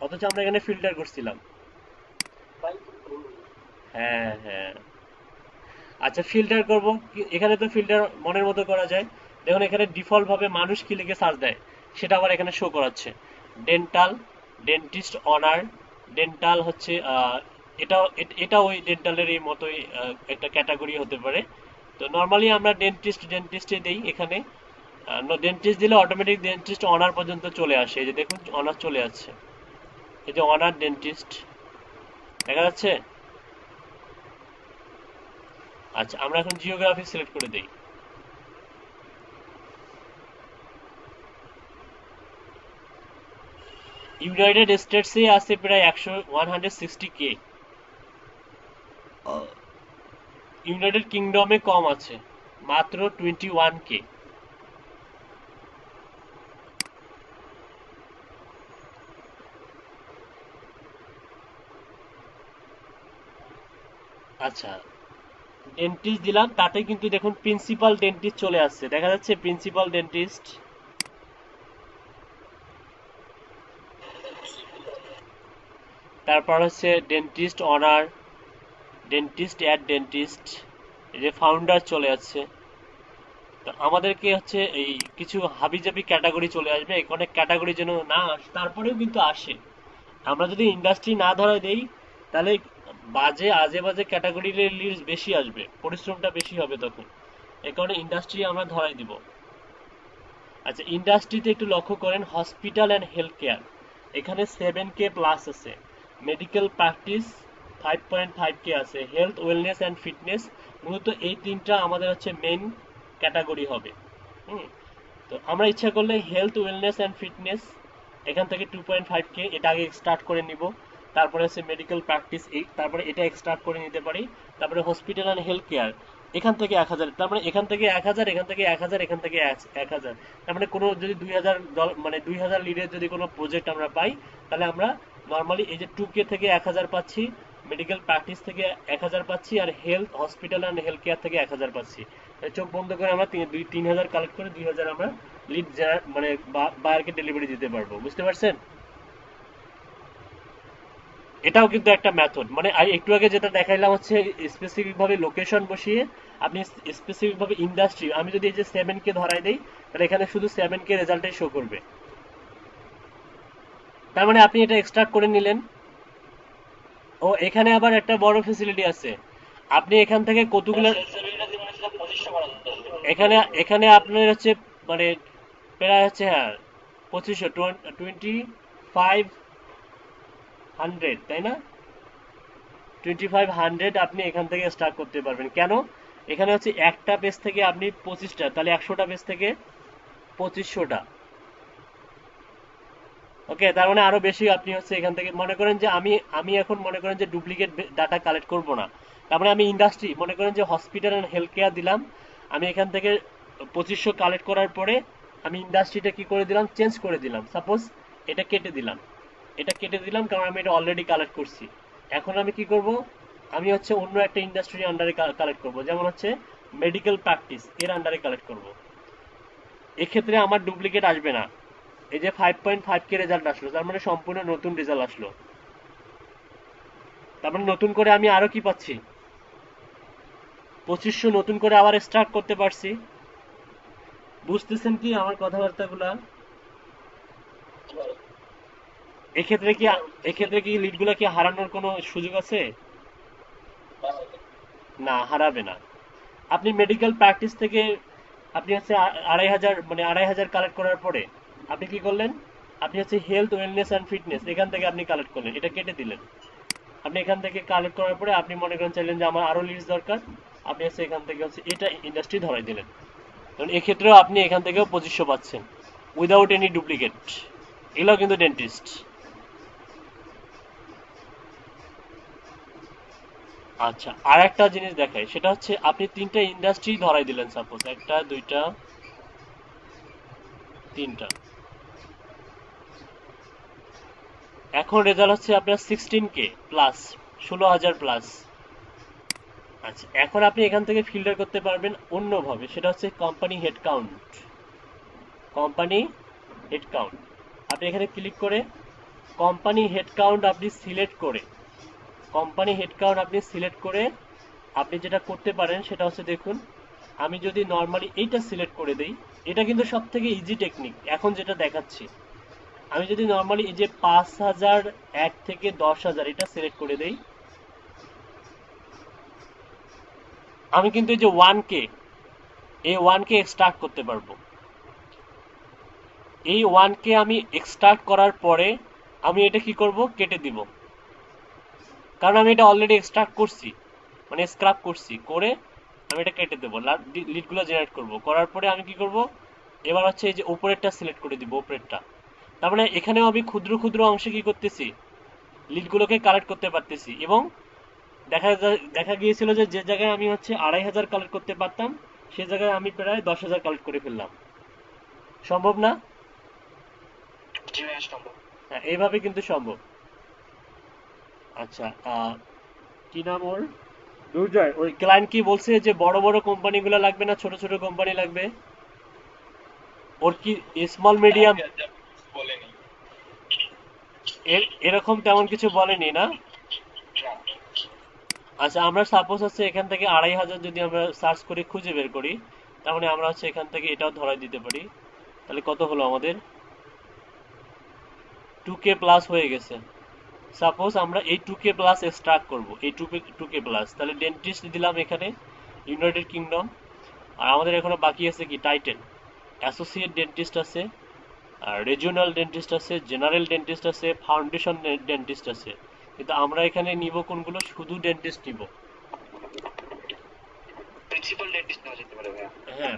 অথচ আমরা এখানে ফিল্টার করছিলাম। হ্যাঁ হ্যাঁ। আচ্ছা, ফিল্টার করব, এখানে তো ফিল্টার মনের মতো করা যায়। দেখুন এখানে ডিফল্ট ভাবে মানুষ কি লিখে সার্চ দেয় সেটা আবার এখানে শো করাচ্ছে। ডেন্টাল, ডেন্টিস্ট অনার, ডেন্টাল হচ্ছে এটা ওই ডেন্টালের এই মতোই একটা ক্যাটাগরি হতে পারে। তো নর্মালি আমরা ডেন্টিস্টে দেই এখানে। ডেন্টিস্ট দিলে অটোমেটিক ডেন্টিস্ট অনার পর্যন্ত চলে আসে, এই যে দেখুন অনার চলে আসছে, এই যে অনার ডেন্টিস্ট দেখা যাচ্ছে। আচ্ছা, আমরা এখন জিওগ্রাফি সিলেক্ট করে দেই। ইউনাইটেড স্টেটসে আছে প্রায় 160K, ইউনাইটেড কিংডমে কম আছে, মাত্র 21K। আচ্ছা, ডেন্টিস্ট দিলাম, তাতে কিন্তু দেখুন প্রিন্সিপাল ডেন্টিস্ট চলে আসছে, দেখা যাচ্ছে প্রিন্সিপাল ডেন্টিস্ট। তারপর হচ্ছে dentist honour, dentist at dentist, এই যে ফাউন্ডার চলে আসছে। তো আমাদেরকে হচ্ছে এই কিছু হাবিজাবি ক্যাটাগরি চলে আসবে, অনেক ক্যাটাগরি যেন না আসে, তারপরেও কিন্তু আসে। আমরা যদি ইন্ডাস্ট্রি না ধরায় দেই তাহলে বাজে আজে বাজে ক্যাটাগরির লিস্ট বেশি আসবে, পরিশ্রমটা বেশি হবে তখন। এই কারণে ইন্ডাস্ট্রি আমরা ধরাই দিব। আচ্ছা, ইন্ডাস্ট্রিতে একটু লক্ষ্য করেন, হসপিটাল অ্যান্ড হেলথ কেয়ার, এখানে 7K প্লাস আছে, মেডিকেল প্র্যাকটিস 5.5K আছে, হেলথ ওয়েলনেস অ্যান্ড ফিটনেস, মূলত এই তিনটা আমাদের হচ্ছে মেইন ক্যাটাগরি হবে। হুম। তো আমরা ইচ্ছা করলে হেলথ ওয়েলনেস অ্যান্ড ফিটনেস এখান থেকে 2.5K এটা আগে স্টার্ট করে নিব। তারপরে হচ্ছে মেডিকেল প্র্যাকটিস, তারপরে এটা স্টার্ট করে নিতে পারি। তারপরে হসপিটাল অ্যান্ড হেলথ কেয়ার এখান থেকে 1,000, তার মানে এখান থেকে 1,000, এখান থেকে 1,000, এখান থেকে 1,000। তার মানে কোনো যদি 2,000 মানে 2,000 লিডের যদি কোনো প্রজেক্ট আমরা পাই, তাহলে আমরা নর্মালি এই যে 2K থেকে 1,000 পাচ্ছি, মেডিকেল প্র্যাকটিস থেকে 1000 পাচ্ছি, আর health hospital and health care থেকে 1000 পাচ্ছি। চোখ বন্ধ করে আমরা 3000 কালেক্ট করে 2000 আমরা লিড মানে বায়ারকে ডেলিভারি দিতে পারবো। বুঝতে পারছেন? এটাও কিন্তু একটা মেথড। মানে একটু আগে যেটা দেখাইলাম হচ্ছে স্পেসিফিক ভাবে লোকেশন বসিয়ে আপনি স্পেসিফিক ভাবে ইন্ডাস্ট্রি, আমি যদি এই যে 7K ধরাই দেই তাহলে এখানে শুধু 7K রেজাল্টই শো করবে। তার মানে আপনি এটা এক্সট্রাক্ট করে নিলেন। ও এখানে আবার একটা বড় ফেসিলিটি আছে, আপনি এখান থেকে কতগুলো এখানে এখানে আপনার হচ্ছে মানে প্রায় হচ্ছে হ্যাঁ 2500 তাই না? 2500 আপনি এখান থেকে স্টার্ট করতে পারবেন। কেন? এখানে হচ্ছে একটা পেজ থেকে আপনি 25টা, তাহলে 100টা পেজ থেকে 2500টা। ওকে, তার মানে আরো বেশি আপনি হচ্ছে এখান থেকে মনে করেন যে আমি আমি এখন মনে করেন যে ডুপ্লিকেট ডাটা কালেক্ট করব না। তার মানে আমি ইন্ডাস্ট্রি মনে করেন যে হসপিটাল এন্ড হেলথ কেয়ার দিলাম, আমি এখান থেকে 2500 কালেক্ট করার পরে আমি ইন্ডাস্ট্রিটা কি করে দিলাম, চেঞ্জ করে দিলাম। সাপোজ এটা কেটে দিলাম, এটা কেটে দিলাম কারণ আমি এটা অলরেডি কালেক্ট করছি। এখন আমি কি করব, আমি হচ্ছে অন্য একটা ইন্ডাস্ট্রির আন্ডারে কালেক্ট করব, যেমন হচ্ছে মেডিকেল প্র্যাকটিস এর আন্ডারে কালেক্ট করব। এক্ষেত্রে আমার ডুপ্লিকেট আসবে না। এই যে 5.5K রেজাল্ট আসলো, তার মানে সম্পূর্ণ নতুন রেজাল্ট আসলো। তার মানে নতুন করে আমি আরো কি পাচ্ছি, 2500 নতুন করে আবার স্টার্ট করতে পারছি। বুঝতেছেন কি আমার কথাবার্তাগুলা? এক্ষেত্রে কি এক্ষেত্রে কি লিডগুলা কি হারানোর কোনো সুযোগ আছে? না, হারাবে না। আপনি মেডিকেল প্র্যাকটিস থেকে আপনি হচ্ছে 2500 মানে 2500 কালেক্ট করার পরে আপনি কি করলেন, আপনি হচ্ছে হেলথ ওয়েলনেস অ্যান্ড ফিটনেস এখান থেকে আপনি কালেক্ট করলেন, এটা কেটে দিলেন। আপনি এখান থেকে কালেক্ট করার পরে আপনি মনে করেন চাইলেন যে আমার আরো লিস্ট দরকার, আপনি হচ্ছে এখান থেকে হচ্ছে এটা ইন্ডাস্ট্রি ধরাই দিলেন। কারণ এক্ষেত্রেও আপনি এখান থেকেও 2500 পাচ্ছেন উইদাউট এনি ডুপ্লিকেট। এগুলো কিন্তু ডেন্টিস্ট। আচ্ছা, আর একটা জিনিস দেখাই, সেটা হচ্ছে আপনি তিনটা ইন্ডাস্ট্রি ধরাই দিলেন, সাপোজ একটা দুইটা তিনটা। এখন রেজাল্ট হচ্ছে আপনার 16K প্লাস, 16,000 প্লাস। আচ্ছা, এখন আপনি এখান থেকে ফিল্টার করতে পারবেন অন্যভাবে, সেটা হচ্ছে company head count. Company head count আপনি এখানে ক্লিক করে কোম্পানি হেড কাউন্ট আপনি সিলেক্ট করে, কোম্পানি হেড কাউন্ট আপনি সিলেক্ট করে আপনি যেটা করতে পারেন সেটা হচ্ছে দেখুন, আমি যদি নর্মালি এইটা সিলেক্ট করে দেই, এটা কিন্তু সব থেকে ইজি টেকনিক এখন যেটা দেখাচ্ছি। আমি যদি নর্মালি এই যে 5000 1 থেকে 10,000 এটা সিলেক্ট করে দেই, আমি কিন্তু এই যে 1K, এই 1K এক্সট্রাক্ট করতে পারবো। এই 1K আমি এক্সট্রাক্ট করার পরে আমি এটা কি করব, কেটে দিব। কারণ আমি এটা অলরেডি এক্সট্রাক্ট করছি, মানে স্ক্রাপ করছি, করে আমি এটা কেটে দেবো, লিডগুলো জেনারেট করব। করার পরে আমি কি করব, এবার হচ্ছে এই যে উপরেরটা সিলেক্ট করে দিব, উপরেরটা। তার মানে এখানেও আমি ক্ষুদ্র ক্ষুদ্র অংশে কি করতেছি, লিডগুলোকে কালেক্ট করতে পারতেছি। এবং দেখা গিয়েছিল যে যে জায়গায় আমি হচ্ছে 2500 কালেক্ট করতে পারতাম, সে জায়গায় আমি প্রায় 10,000 কালেক্ট করে ফেললাম। সম্ভব না? হ্যাঁ, এইভাবে কিন্তু সম্ভব। আচ্ছা, কি নাম ওর, দুর্জয়, ওই ক্লায়েন্ট কি বলছে যে বড় বড় কোম্পানিগুলো লাগবে না, ছোট ছোট কোম্পানি লাগবে? ওর কি স্মল মিডিয়াম বলেনি। এরকম তেমন কিছু বলেনি না? আচ্ছা, আমরা সাপোজ হচ্ছে এখান থেকে 2500 যদি আমরা সার্চ করে খুঁজে বের করি, তার মানে আমরা হচ্ছে এখান থেকে এটাও ধরাই দিতে পারি। তাহলে কত হলো আমাদের, 2K প্লাস হয়ে গেছে। সাপোজ আমরা এই 2K প্লাস এক্সট্রাক্ট করব, এই 2K প্লাস, তাহলে ডেন্টিস্ট দিলাম এখানে, ইউনাইটেড কিংডম। আর আমাদের এখনো বাকি আছে কি, টাইটেল, অ্যাসোসিয়েট ডেন্টিস্ট আছে, আর রিজিওনাল ডেন্টিস্ট আছে, জেনারেল ডেন্টিস্ট আছে, ফাউন্ডেশন ডেন্টিস্ট আছে। কিন্তু আমরা এখানে নিব কোনগুলো, শুধু ডেন্টিস্ট নিব। প্রিন্সিপাল ডেন্টিস্ট নেওয়া যেতে পারে ভাইয়া। হ্যাঁ,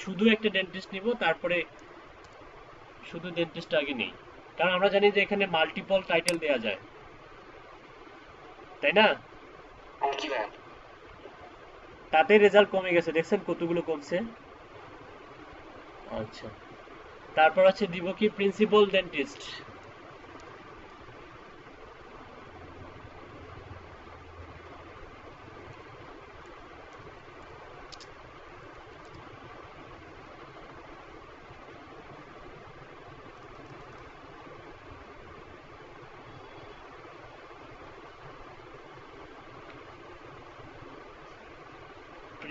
শুধু একটা ডেন্টিস্ট নিব, তারপরে শুধু ডেন্টিস্ট আগে নেই। কারণ আমরা জানি যে এখানে মাল্টিপল টাইটেল দেয়া যায়, তাই না? জি ভাইয়া। তাতে রেজাল্ট কমে গেছে, দেখছেন কতগুলো কমছে। আচ্ছা, তারপর আছে দিব কি প্রিন্সিপাল ডেন্টিস্ট।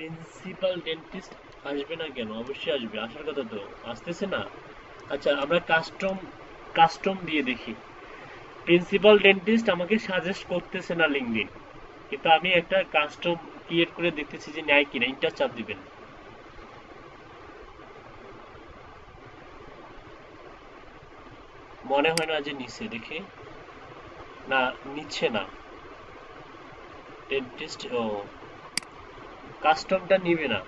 প্রিন্সিপাল ডেন্টিস্ট আসবে না কেন? অবশ্যই আসবে, আসার কথা তো, আসতেছে না। আচ্ছা আমরা কাস্টম দিয়ে দেখি। প্রিন্সিপাল ডেন্টিস্ট আমাকে সাজেস্ট করতেছে না লিঙ্কডইন, কিন্তু আমি একটা কাস্টম ক্রিয়েট করে দেখতেছি যে নেয় কিনা। ইন্টার চাপ দিবেন। মনে হয় না যে নিচে দেখি, না নিচ্ছে না ডেন্টিস্ট। ও কাস্টমটা নিবে না।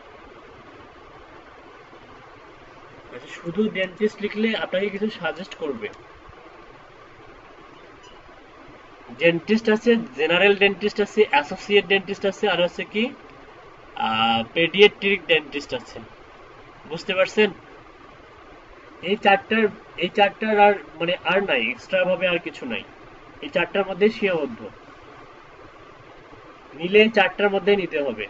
আচ্ছা শুধু ডেন্টিস্ট লিখলে আপনাকে কিছু সাজেস্ট করবে। ডেন্টিস্ট আছে, জেনারেল ডেন্টিস্ট আছে, অ্যাসোসিয়েট ডেন্টিস্ট আছে, আর হচ্ছে কি পেডিয়াট্রিক ডেন্টিস্ট আছে। বুঝতে পারছেন? এই চারটার এই চারটার আর মানে আর নাই, এক্সট্রা ভাবে আর কিছু নাই। এই চারটার মধ্যে সীমাবদ্ধ, নিলে এই চারটার মধ্যেই নিতে হবে।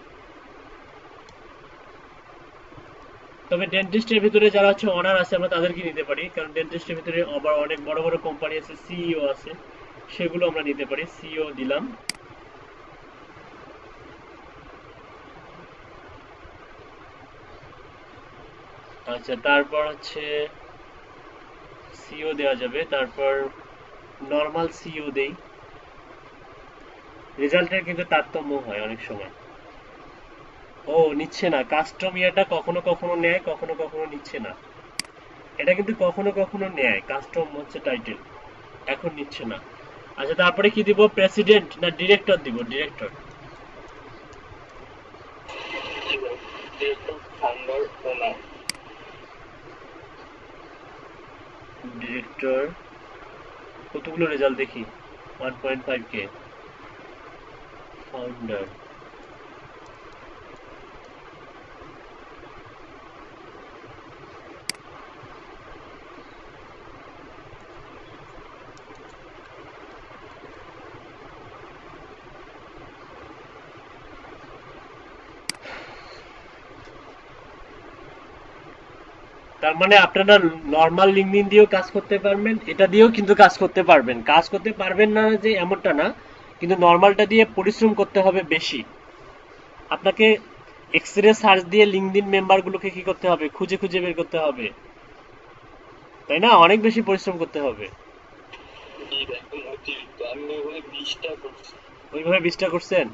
তবে ডেন্টিস্টের ভিতরে যারা হচ্ছে অনার আছে আমরা তাদেরকে নিতে পারি, কারণ ডেন্টিস্টের ভিতরে আবার অনেক বড় বড় কোম্পানি আছে, সিইও আছে, সেগুলো আমরা নিতে পারি। সিইও দিলাম। আচ্ছা তারপর হচ্ছে সিইও দেওয়া যাবে, তারপর নর্মাল সিইও দেই। রেজাল্টের কিন্তু তারতম্য হয় অনেক সময়। ও নিচ্ছে না, কাস্টম ইয়াটা কখনো কখনো নেয়, কখনো কখনো নিচ্ছে না। এটা কিন্তু কখনো কখনো নেয়, কাস্টম হচ্ছে টাইটেল, এখন নিচ্ছে না। আচ্ছা তারপরে কি দিব, প্রেসিডেন্ট না ডিরেক্টর দিব? ডিরেক্টর। ডিরেক্টর কতগুলো রেজাল্ট দেখি, 1.5K। ফাউন্ডার, তার মানে আপনারা নর্মাল লিঙ্কডইন দিয়েও কাজ করতে পারবেন, এটা দিয়েও কিন্তু কাজ করতে পারবেন। কাজ করতে পারবেন না যে এমনটা না, কিন্তু নর্মালটা দিয়ে পরিশ্রম করতে হবে বেশি। আপনাকে এক্সরে সার্চ দিয়ে লিঙ্কডইন মেম্বারগুলোকে কি করতে হবে, খুঁজে খুঁজে বের করতে হবে, তাই না? অনেক বেশি পরিশ্রম করতে হবে। ওইভাবে 20টা করছেন?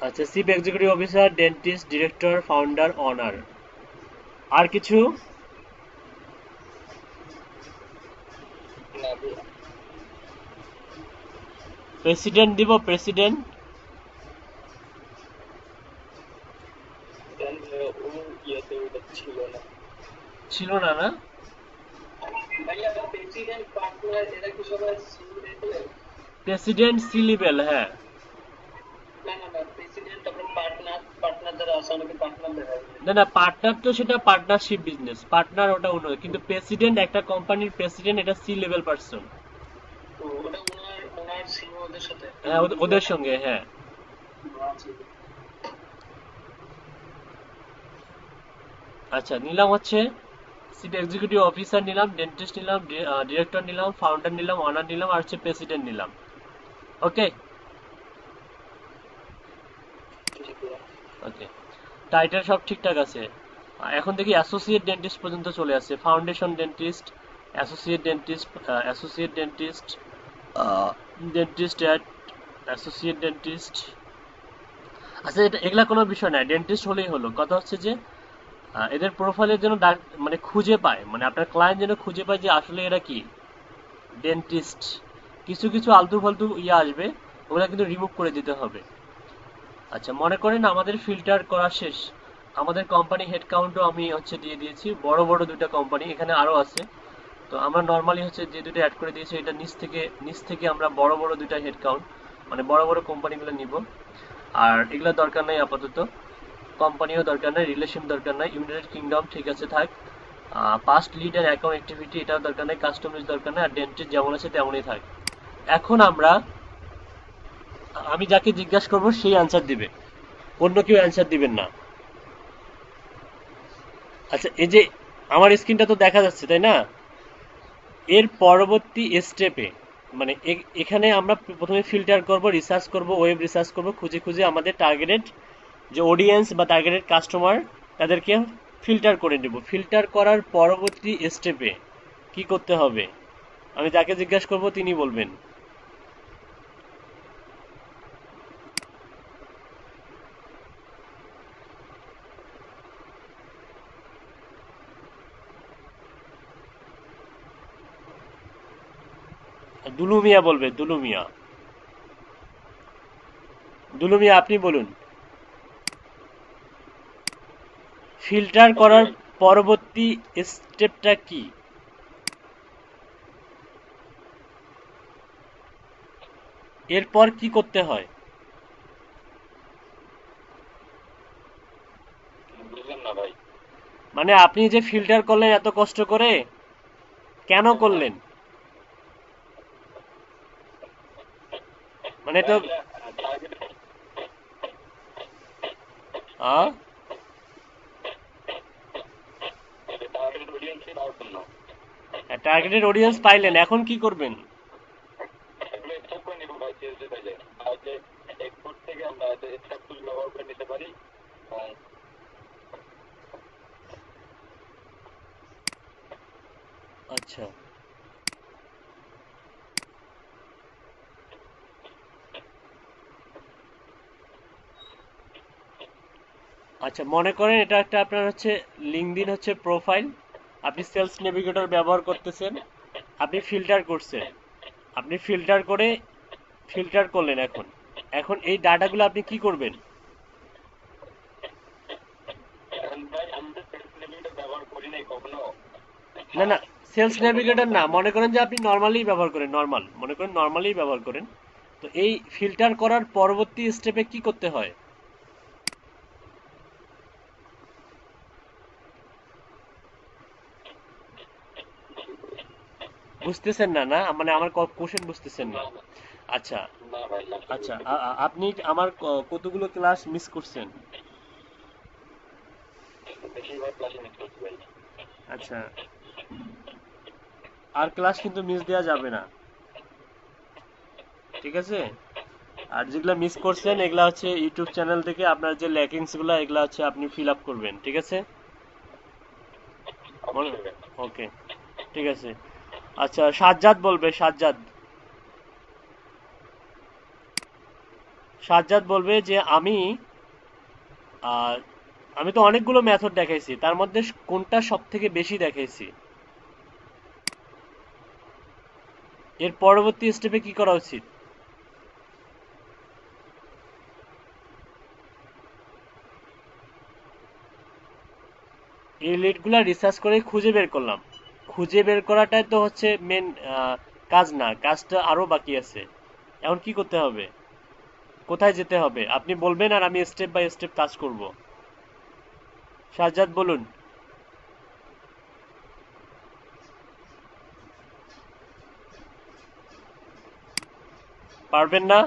আচ্ছা chief executive officer, dentist, director, founder, owner, আর কিছু? প্রেসিডেন্ট দিব, প্রেসিডেন্ট। ছিল না, না প্রেসিডেন্ট সি লেভেল, হ্যাঁ। না না পার্টনার তো সেটা পার্টনারশিপ বিজনেস, পার্টনার ওটা অন্য, কিন্তু প্রেসিডেন্ট একটা কোম্পানির প্রেসিডেন্ট এটা সি লেভেল পারসন। হ্যাঁ ওদের সঙ্গে, হ্যাঁ। আচ্ছা নিলাম হচ্ছে চিফ এক্সিকিউটিভ অফিসার নিলাম, ডেন্টিস্ট নিলাম, ডিরেক্টর নিলাম, ফাউন্ডার নিলাম, অনার নিলাম, আর হচ্ছে প্রেসিডেন্ট নিলাম। ওকে ওকে, টাইটেল সব ঠিকঠাক আছে। এখন দেখি অ্যাসোসিয়েট ডেন্টিস্ট পর্যন্ত চলে আসছে, foundation dentist, associate dentist, associate dentist, dentist at associate dentist. আচ্ছা এটা এগুলা কোনো বিষয় না, ডেন্টিস্ট হলেই হলো। কথা হচ্ছে যে এদের প্রোফাইলের জন্য মানে খুঁজে পায়, মানে আপনার ক্লায়েন্ট যেন খুঁজে পায় যে আসলে এরা কি ডেন্টিস্ট। কিছু কিছু আলতু ফালতু ইয়ে আসবে, ওগুলা কিন্তু রিমুভ করে দিতে হবে। আচ্ছা মনে করেন আমাদের ফিল্টার করা শেষ, আমাদের কোম্পানি হেড কাউন্টও আমি হচ্ছে দিয়ে দিয়েছি, বড় বড় দুইটা কোম্পানি, এখানে আরো আছে। তো আমরা নর্মালি হচ্ছে যে দুটো অ্যাড করে দিয়েছি, এটা নিচ থেকে আমরা বড় বড় দুইটা হেড কাউন্ট মানে বড় বড় কোম্পানিগুলো নিব। আর এগুলো দরকার নাই আপাতত, কোম্পানিও দরকার নাই, রিলেশন দরকার নাই, ইউনাইটেড কিংডম ঠিক আছে থাক, past lead and account activity এটাও দরকার নাই, কাস্টমাইজ দরকার নাই, আর ডেন্টিস্ট যেমন আছে তেমনই থাক। এখন আমি যাকে জিজ্ঞাসা করব সেই অ্যান্সার দিবে, অন্য কেউ অ্যান্সার দিবেন না। আচ্ছা এই যে আমার স্ক্রিনটা তো দেখা যাচ্ছে তাই না? এর পরবর্তী স্টেপে মানে এখানে আমরা প্রথমে ফিল্টার করব, রিসার্চ করব, ওয়েব রিসার্চ করব, খুঁজে খুঁজে আমাদের টার্গেটেড যে অডিয়েন্স বা টার্গেটেড কাস্টমার তাদেরকে ফিল্টার করে নেব। ফিল্টার করার পরবর্তী স্টেপে কি করতে হবে আমি যাকে জিজ্ঞাসা করব তিনি বলবেন। দুলু মিয়া বলবে, দুলু মিয়া। দুলু মিয়া আপনি বলুন, ফিল্টার করার পরবর্তী স্টেপটা কি? এরপর কি করতে হয়? বুঝলেন না ভাই? মানে আপনি যে ফিল্টার করলেন এত কষ্ট করে, কেন করলেন? মানে তো টার্গেট আহ টার্গেট অডিয়েন্স পাওয়ার জন্য টার্গেটেড অডিয়েন্স পাইলেন, এখন কি করবেন? এগুলো এক্সপোর্ট করে নিব ভাই, সিএসভি ফাইলে। আর যে এক্সপোর্ট থেকে আমরা স্টেপ টুল ব্যবহার করে নিতে পারি। আচ্ছা আচ্ছা, মনে করেন এটা একটা আপনার হচ্ছে লিঙ্কডইন হচ্ছে প্রোফাইল, আপনি সেলস নেভিগেটর ব্যবহার করতেছেন, আপনি ফিল্টার করছেন, আপনি ফিল্টার করলেন। এখন এখন এই ডাটাগুলো আপনি কি করবেন? এখন ভাই আমি তো সেলস নেভিগেটর ব্যবহার করি নাই কখনো। না না, সেলস এটা বললাম নেভিগেটর না। না, মনে করেন যে আপনি নর্মালি ব্যবহার করেন, মনে করেন নর্মালি ব্যবহার করেন। তো এই ফিল্টার করার পরবর্তী স্টেপে কি করতে হয়? বুঝতেছেন না? না মানে আমার কোশ্চেন বুঝতেছেন না? না না আচ্ছা না ভাই, আচ্ছা, আপনি আমার কতগুলো ক্লাস মিস করছেন? বেশিরভাগ ক্লাসে মিস করছি ভাই। আচ্ছা, আর ক্লাস কিন্তু মিস দেওয়া যাবে না, ঠিক আছে? আর যেগুলো মিস জি করছেন ভাই। এগুলা হচ্ছে ইউটিউব চ্যানেল থেকে আপনার যে ল্যাকিংস গুলো এগুলা হচ্ছে আপনি ফিল আপ করবেন, ঠিক আছে? মনে, অবশ্যই ভাই। ওকে, ঠিক আছে। আচ্ছা, সাজ্জাদ বলবে, সাজ্জাদ। সাজ্জাদ বলবে যে আহ, আমি তো অনেকগুলো মেথড দেখাইছি, তার মধ্যে কোনটা সব থেকে বেশি দেখাইছি? এর পরবর্তী স্টেপে কি করা উচিত? এই লিডগুলা রিসার্চ করে খুঁজে বের করলাম, খুঁজে বের করাটাই তো হচ্ছে মেন কাজ, না কাজটা আরো বাকি আছে। এখন কি করতে হবে, কোথায় যেতে হবে আপনি বলবেন, আর আমি স্টেপ বাই স্টেপ কাজ করব। সাজ্জাদ বলুন। পারবেন না?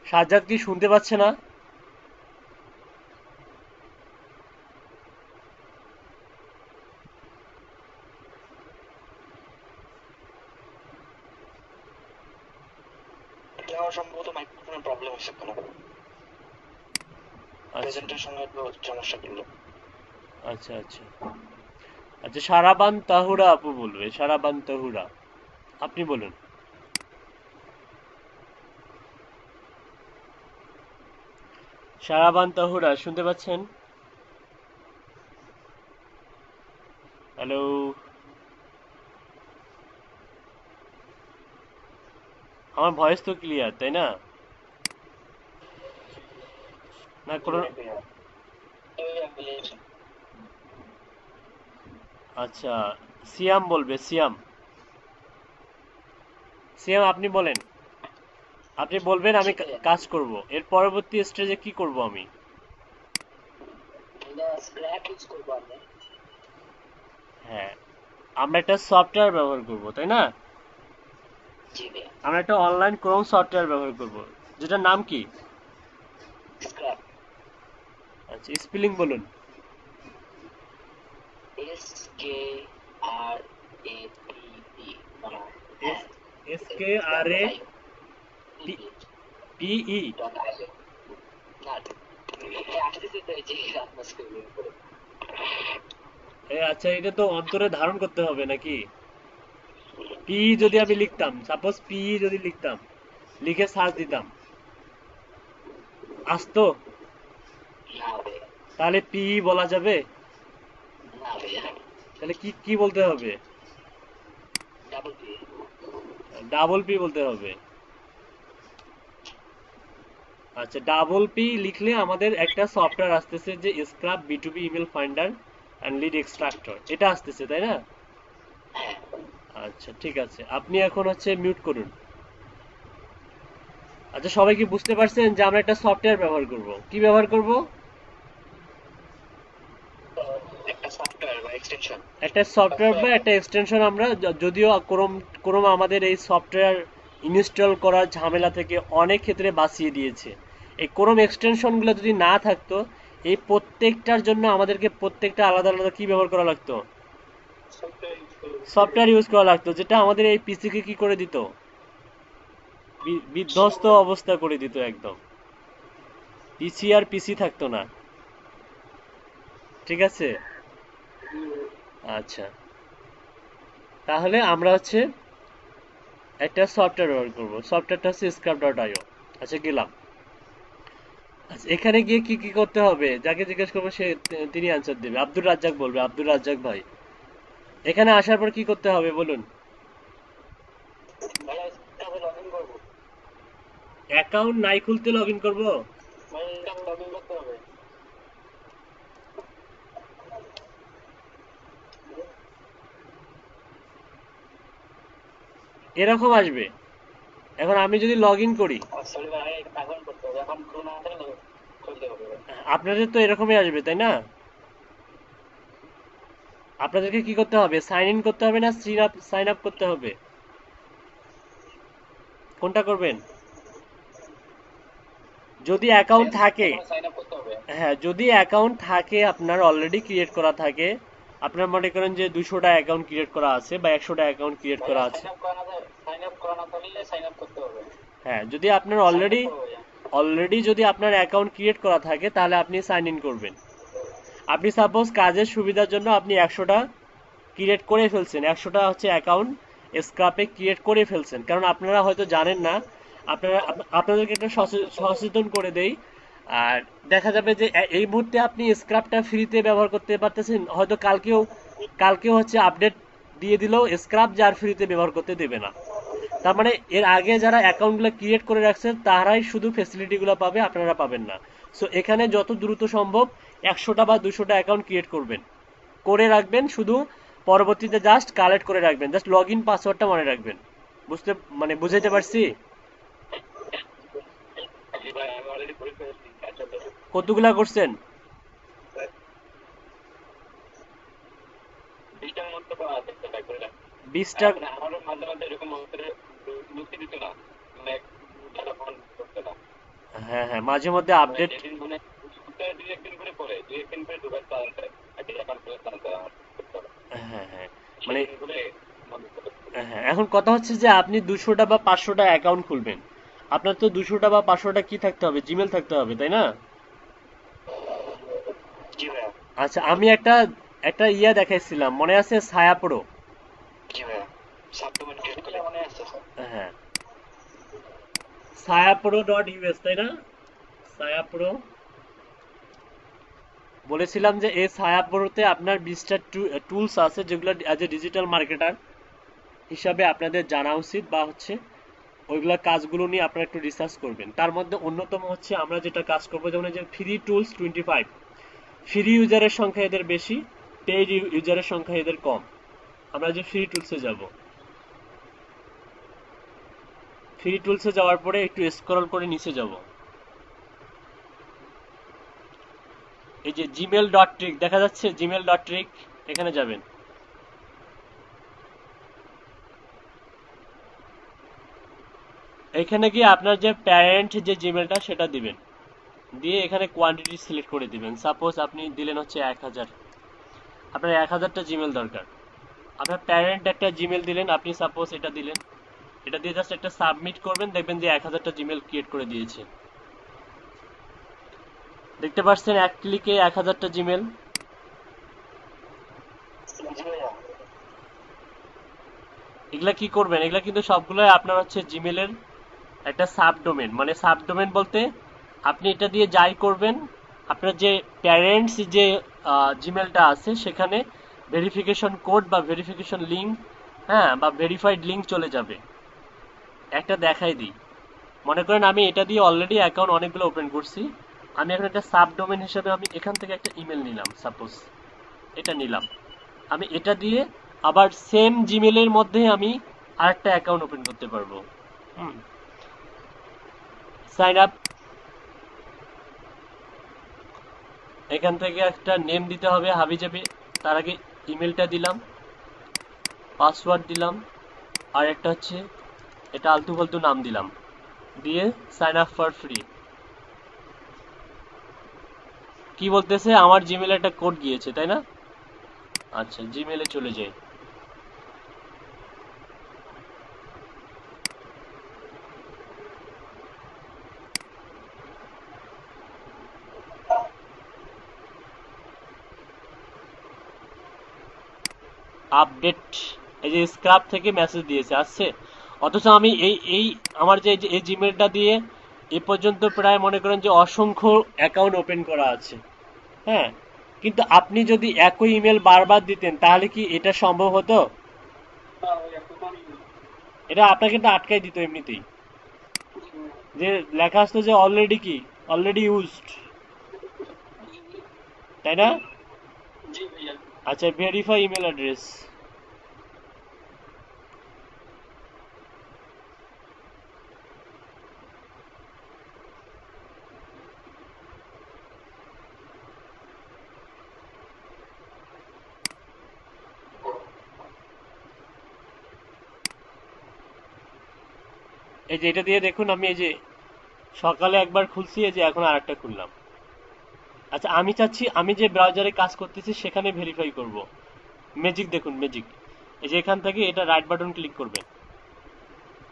সাজ্জাদ কি শুনতে পাচ্ছে না? এটা আমার সম্ভবত মাইক্রোফোনের প্রবলেম হয়েছে কোনো, আচ্ছা প্রেজেন্টেশনে তো সমস্যা করলো। আচ্ছা আচ্ছা আচ্ছা, সারাবান তাহুরা আপু বলবে, সারাবান তাহুরা, আপনি বলুন। সারাবান তাহুরা শুনতে পাচ্ছেন? হ্যালো? আমার ভয়েস তো ক্লিয়ার, তাই না? না জি কোনো, ভাই, ক্লিয়ার। আচ্ছা, সিয়াম বলবে, সিয়াম। সিয়াম আপনি বলেন, আপনি বলবেন, জি আমি ভাইয়া, কাজ করব। এর পরবর্তী স্টেজে কি করব আমি? আমরা স্ক্র্যাপ ইউজ করবো আমরা। হ্যাঁ, আমরা একটা সফটওয়্যার ব্যবহার করব, তাই না? জি ভাইয়া। আমরা একটা অনলাইন ক্রোম সফটওয়্যার ব্যবহার করব, যেটার নাম কি? স্ক্র্যাপ। আচ্ছা, স্পেলিং বলুন। SKRAPP মানে SKRAPE ডট আইও না আসতেছে তো এই যে আপনার স্ক্রিনের উপরে আচ্ছা, এটা তো অন্তরে ধারণ করতে হবে নাকি? পি যদি আমি লিখতাম, সাপোজ পি যদি লিখতাম, লিখে সার্চ দিতাম, আসতো? না ভাইয়া তাহলে পি বলা যাবে? না ভাইয়া তাহলে কি কি বলতে হবে? ডাবল পি ডাবল পি বলতে হবে। আচ্ছা, ডাবল পি লিখলে আমাদের একটা সফটওয়্যার আসতেছে যে scrub B2B email finder and lead extractor, এটা আসতেছে তাই না? হ্যাঁ আচ্ছা ঠিক আছে, আপনি এখন হচ্ছে মিউট করুন। আচ্ছা, সবাই কি বুঝতে পারছেন যে আমরা একটা সফটওয়্যার ব্যবহার করব? কি ব্যবহার করব? একটা সফটওয়্যার বা এক্সটেনশন একটা সফটওয়্যার বা একটা এক্সটেনশন আমরা যদিও ক্রোম ক্রোম আমাদের এই সফটওয়্যার ইনস্টল করার ঝামেলা থেকে অনেক ক্ষেত্রে বাঁচিয়ে দিয়েছে। এই ক্রোম এক্সটেনশনগুলো যদি না থাকতো, এই প্রত্যেকটার জন্য আমাদেরকে প্রত্যেকটা আলাদা আলাদা কি ব্যবহার করা লাগতো? সফটওয়্যার ইউজ করা লাগতো, যেটা আমাদের এই পিসিকে কি করে দিত? বিধ্বস্ত অবস্থা করে দিত একদম। পিসি আর পিসি থাকতো না। ঠিক আছে। আচ্ছা, তাহলে আমরা হচ্ছে একটা সফটওয়্যার ব্যবহার করবো, সফটওয়্যারটা হচ্ছে scrap.io। আচ্ছা, গেলাম। আচ্ছা, এখানে গিয়ে কি কি করতে হবে? যাকে জিজ্ঞেস করবো সে তিনি অ্যান্সার দেবে। আব্দুর রাজ্জাক বলবে, আব্দুর রাজ্জাক ভাই। এখানে আসার পর কি করতে হবে বলুন? ভাইয়া স্ক্রাবে লগ ইন করবো অ্যাকাউন্ট নাই খুলতে লগ ইন করবো? ভাইয়া স্ক্রাবে লগ ইন করতে হবে এরকম আসবে। এখন আমি যদি লগ ইন করি, সরি ভাই অ্যাকাউন্ট করতে হবে এখন কোনো না থাকলে খুলতে হবে আপনাদের তো এরকমই আসবে তাই না? আপনাদেরকে কি করতে হবে? সাইন ইন করতে হবে না সাইন আপ করতে হবে? কোনটা করবেন? যদি অ্যাকাউন্ট থাকে, সাইন আপ করতে হবে হ্যাঁ, যদি অ্যাকাউন্ট থাকে আপনার অলরেডি ক্রিয়েট করা থাকে, আপনার মনে করেন যে 200টা অ্যাকাউন্ট ক্রিয়েট করা আছে বা 100টা অ্যাকাউন্ট ক্রিয়েট করা ভাইয়া আছে, সাইন আপ করা না থাকলে সাইন আপ করতে হবে হ্যাঁ, যদি আপনার সাইন আপ অলরেডি করবো ভাইয়া অলরেডি যদি আপনার অ্যাকাউন্ট ক্রিয়েট করা থাকে তাহলে আপনি সাইন ইন করবেন। আপনি সাপোজ কাজের সুবিধার জন্য আপনি 100টা ক্রিয়েট করে ফেলছেন, 100টা হচ্ছে অ্যাকাউন্ট স্ক্রাপে ক্রিয়েট করে ফেলছেন, কারণ আপনারা হয়তো জানেন না। আপনাদেরকে একটা সচেতন করে দেই। আর দেখা যাবে যে এই মুহূর্তে আপনি স্ক্রাপটা ফ্রিতে ব্যবহার করতে পারতেছেন, হয়তো কালকেও হচ্ছে আপডেট দিয়ে দিলেও স্ক্রাপ যার ফ্রিতে ব্যবহার করতে দেবে না। তার মানে এর আগে যারা অ্যাকাউন্টগুলো ক্রিয়েট করে রাখছেন তারাই শুধু ফেসিলিটিগুলো পাবে, আপনারা পাবেন না। সো এখানে যত দ্রুত সম্ভব 100টা বা 200টা অ্যাকাউন্ট ক্রিয়েট করবেন, করে রাখবেন, শুধু পরবর্তীতে জাস্ট কালেক্ট করে রাখবেন, জাস্ট লগ ইন পাসওয়ার্ডটা মনে রাখবেন। বুঝতে মানে বুঝাইতে পারছি? ভাই আমি অলরেডি করে ফেলেছি কতগুলা করছেন? 20টার মতো করা আছে ট্রাই করে 20টা? মানে আমারও মাঝে মাঝে এরকম অবস্থায় ঢুকতে দিত না মানে ফোন করতে না হ্যাঁ হ্যাঁ, মাঝে মধ্যে মানে আপডেট। যেদিন মানে দুই একদিন করে পরে 2 একদিন করে ঢুকার চান্স হয় একটা অ্যাকাউন্ট করে চান্স হয় আমার করতে হবে হ্যাঁ হ্যাঁ, মানে সেদিন করে বন্ধ করে হ্যাঁ, এখন কথা হচ্ছে যে আপনি 200টা বা 500টা অ্যাকাউন্ট খুলবেন, আপনার তো 200টা বা 500টা কি থাকতে হবে? জিমেল থাকতে হবে তাই না? জি ভাইয়া আচ্ছা, আমি একটা একটা ইয়া দেখাইছিলাম, মনে আছে? ছায়াপ্রো। জি ভাইয়া সাপ্লিমেন্ট ক্রিয়েট করে মনে আছে স্যার হ্যাঁ, ছায়াপ্রো.us তাই না? ছায়াপ্রো। বলেছিলাম যে এই ছায়াপ্রোতে আপনার 20টা টুলস আছে যেগুলো অ্যাজ এ ডিজিটাল মার্কেটার হিসাবে আপনাদের জানা উচিত, বা হচ্ছে ওইগুলা কাজগুলো নিয়ে আপনারা একটু রিসার্চ করবেন। তার মধ্যে অন্যতম হচ্ছে আমরা যেটা কাজ করবো, যেমন এই যে ফ্রি টুলস 25, ফ্রি ইউজারের সংখ্যা এদের বেশি, পেইড ইউজারের সংখ্যা এদের কম। আমরা যে ফ্রি টুলসে যাব, ফ্রি টুলসে যাওয়ার পরে একটু স্ক্রল করে নিচে যাব, এই যে জিমেল ডট ট্রিক দেখা যাচ্ছে, জিমেল ডট ট্রিক, এখানে যাবেন। এখানে গিয়ে আপনার যে প্যারেন্ট যে জিমেলটা সেটা দিবেন, দিয়ে এখানে কোয়ান্টিটি সিলেক্ট করে দিবেন। সাপোজ আপনি দিলেন হচ্ছে 1000, আপনার 1000টা জিমেল দরকার। আপনার প্যারেন্ট একটা জিমেল দিলেন, আপনি সাপোজ এটা দিলেন, এটা দিয়ে জাস্ট একটা সাবমিট করবেন, দেখবেন যে 1000টা জিমেল ক্রিয়েট করে দিয়েছে। দেখতে পাচ্ছেন এক ক্লিকে 1000টা জিমেল। জি ভাইয়া। এগুলা কি করবেন, এগুলা কিন্তু সবগুলো আপনার হচ্ছে জিমেলের একটা সাবডোমেন। মানে সাবডোমেন বলতে আপনি এটা দিয়ে যাই করবেন, আপনার যে প্যারেন্টস যে জিমেলটা আছে সেখানে ভেরিফিকেশন কোড বা ভেরিফিকেশন লিঙ্ক, হ্যাঁ, বা ভেরিফাইড লিঙ্ক চলে যাবে। একটা দেখাই দিই, মনে করেন আমি এটা দিয়ে অলরেডি অ্যাকাউন্ট অনেকগুলো ওপেন করছি। আমি এখন একটা সাবডোমেন হিসেবে আমি এখান থেকে একটা ইমেল নিলাম, সাপোজ এটা নিলাম। আমি এটা দিয়ে আবার সেম জিমেলের মধ্যে আমি আরেকটা অ্যাকাউন্ট ওপেন করতে পারবো। সাইন আপ, এখান থেকে একটা নেম দিতে হবে হাবিজাবি, তার আগে ইমেলটা দিলাম, পাসওয়ার্ড দিলাম, আর একটা হচ্ছে এটা আলতু ফালতু নাম দিলাম, দিয়ে সাইন আপ ফর ফ্রি। কি বলতেছে, আমার জিমেলে একটা কোড গিয়েছে তাই না? আচ্ছা, জিমেলে চলে যাই। আপডেট, এই যে স্ক্রাব থেকে মেসেজ দিয়েছে আসছে। অথচ আমি এই এই আমার যে এই জিমেলটা দিয়ে এ পর্যন্ত প্রায় মনে করেন যে অসংখ্য অ্যাকাউন্ট ওপেন করা আছে, হ্যাঁ। কিন্তু আপনি যদি একই ইমেল বারবার দিতেন তাহলে কি এটা সম্ভব হতো? না ভাইয়া, প্রমাণই নেই। এটা আপনাকে তো আটকাই দিত এমনিতেই, যে লেখা আসতো যে অলরেডি কি অলরেডি ইউজড, তাই না? জি ভাইয়া। আচ্ছা, ভেরিফাই ইমেল অ্যাড্রেস। এই যে এটা দিয়ে দেখুন, আমি এই যে সকালে একবার খুলছি, এই যে এখন আরেকটা খুললাম। আচ্ছা, আমি চাচ্ছি আমি যে ব্রাউজারে কাজ করতেছি সেখানে ভেরিফাই করব। ম্যাজিক দেখুন, ম্যাজিক। এই যে এখান থেকে এটা রাইট বাটন ক্লিক করবেন,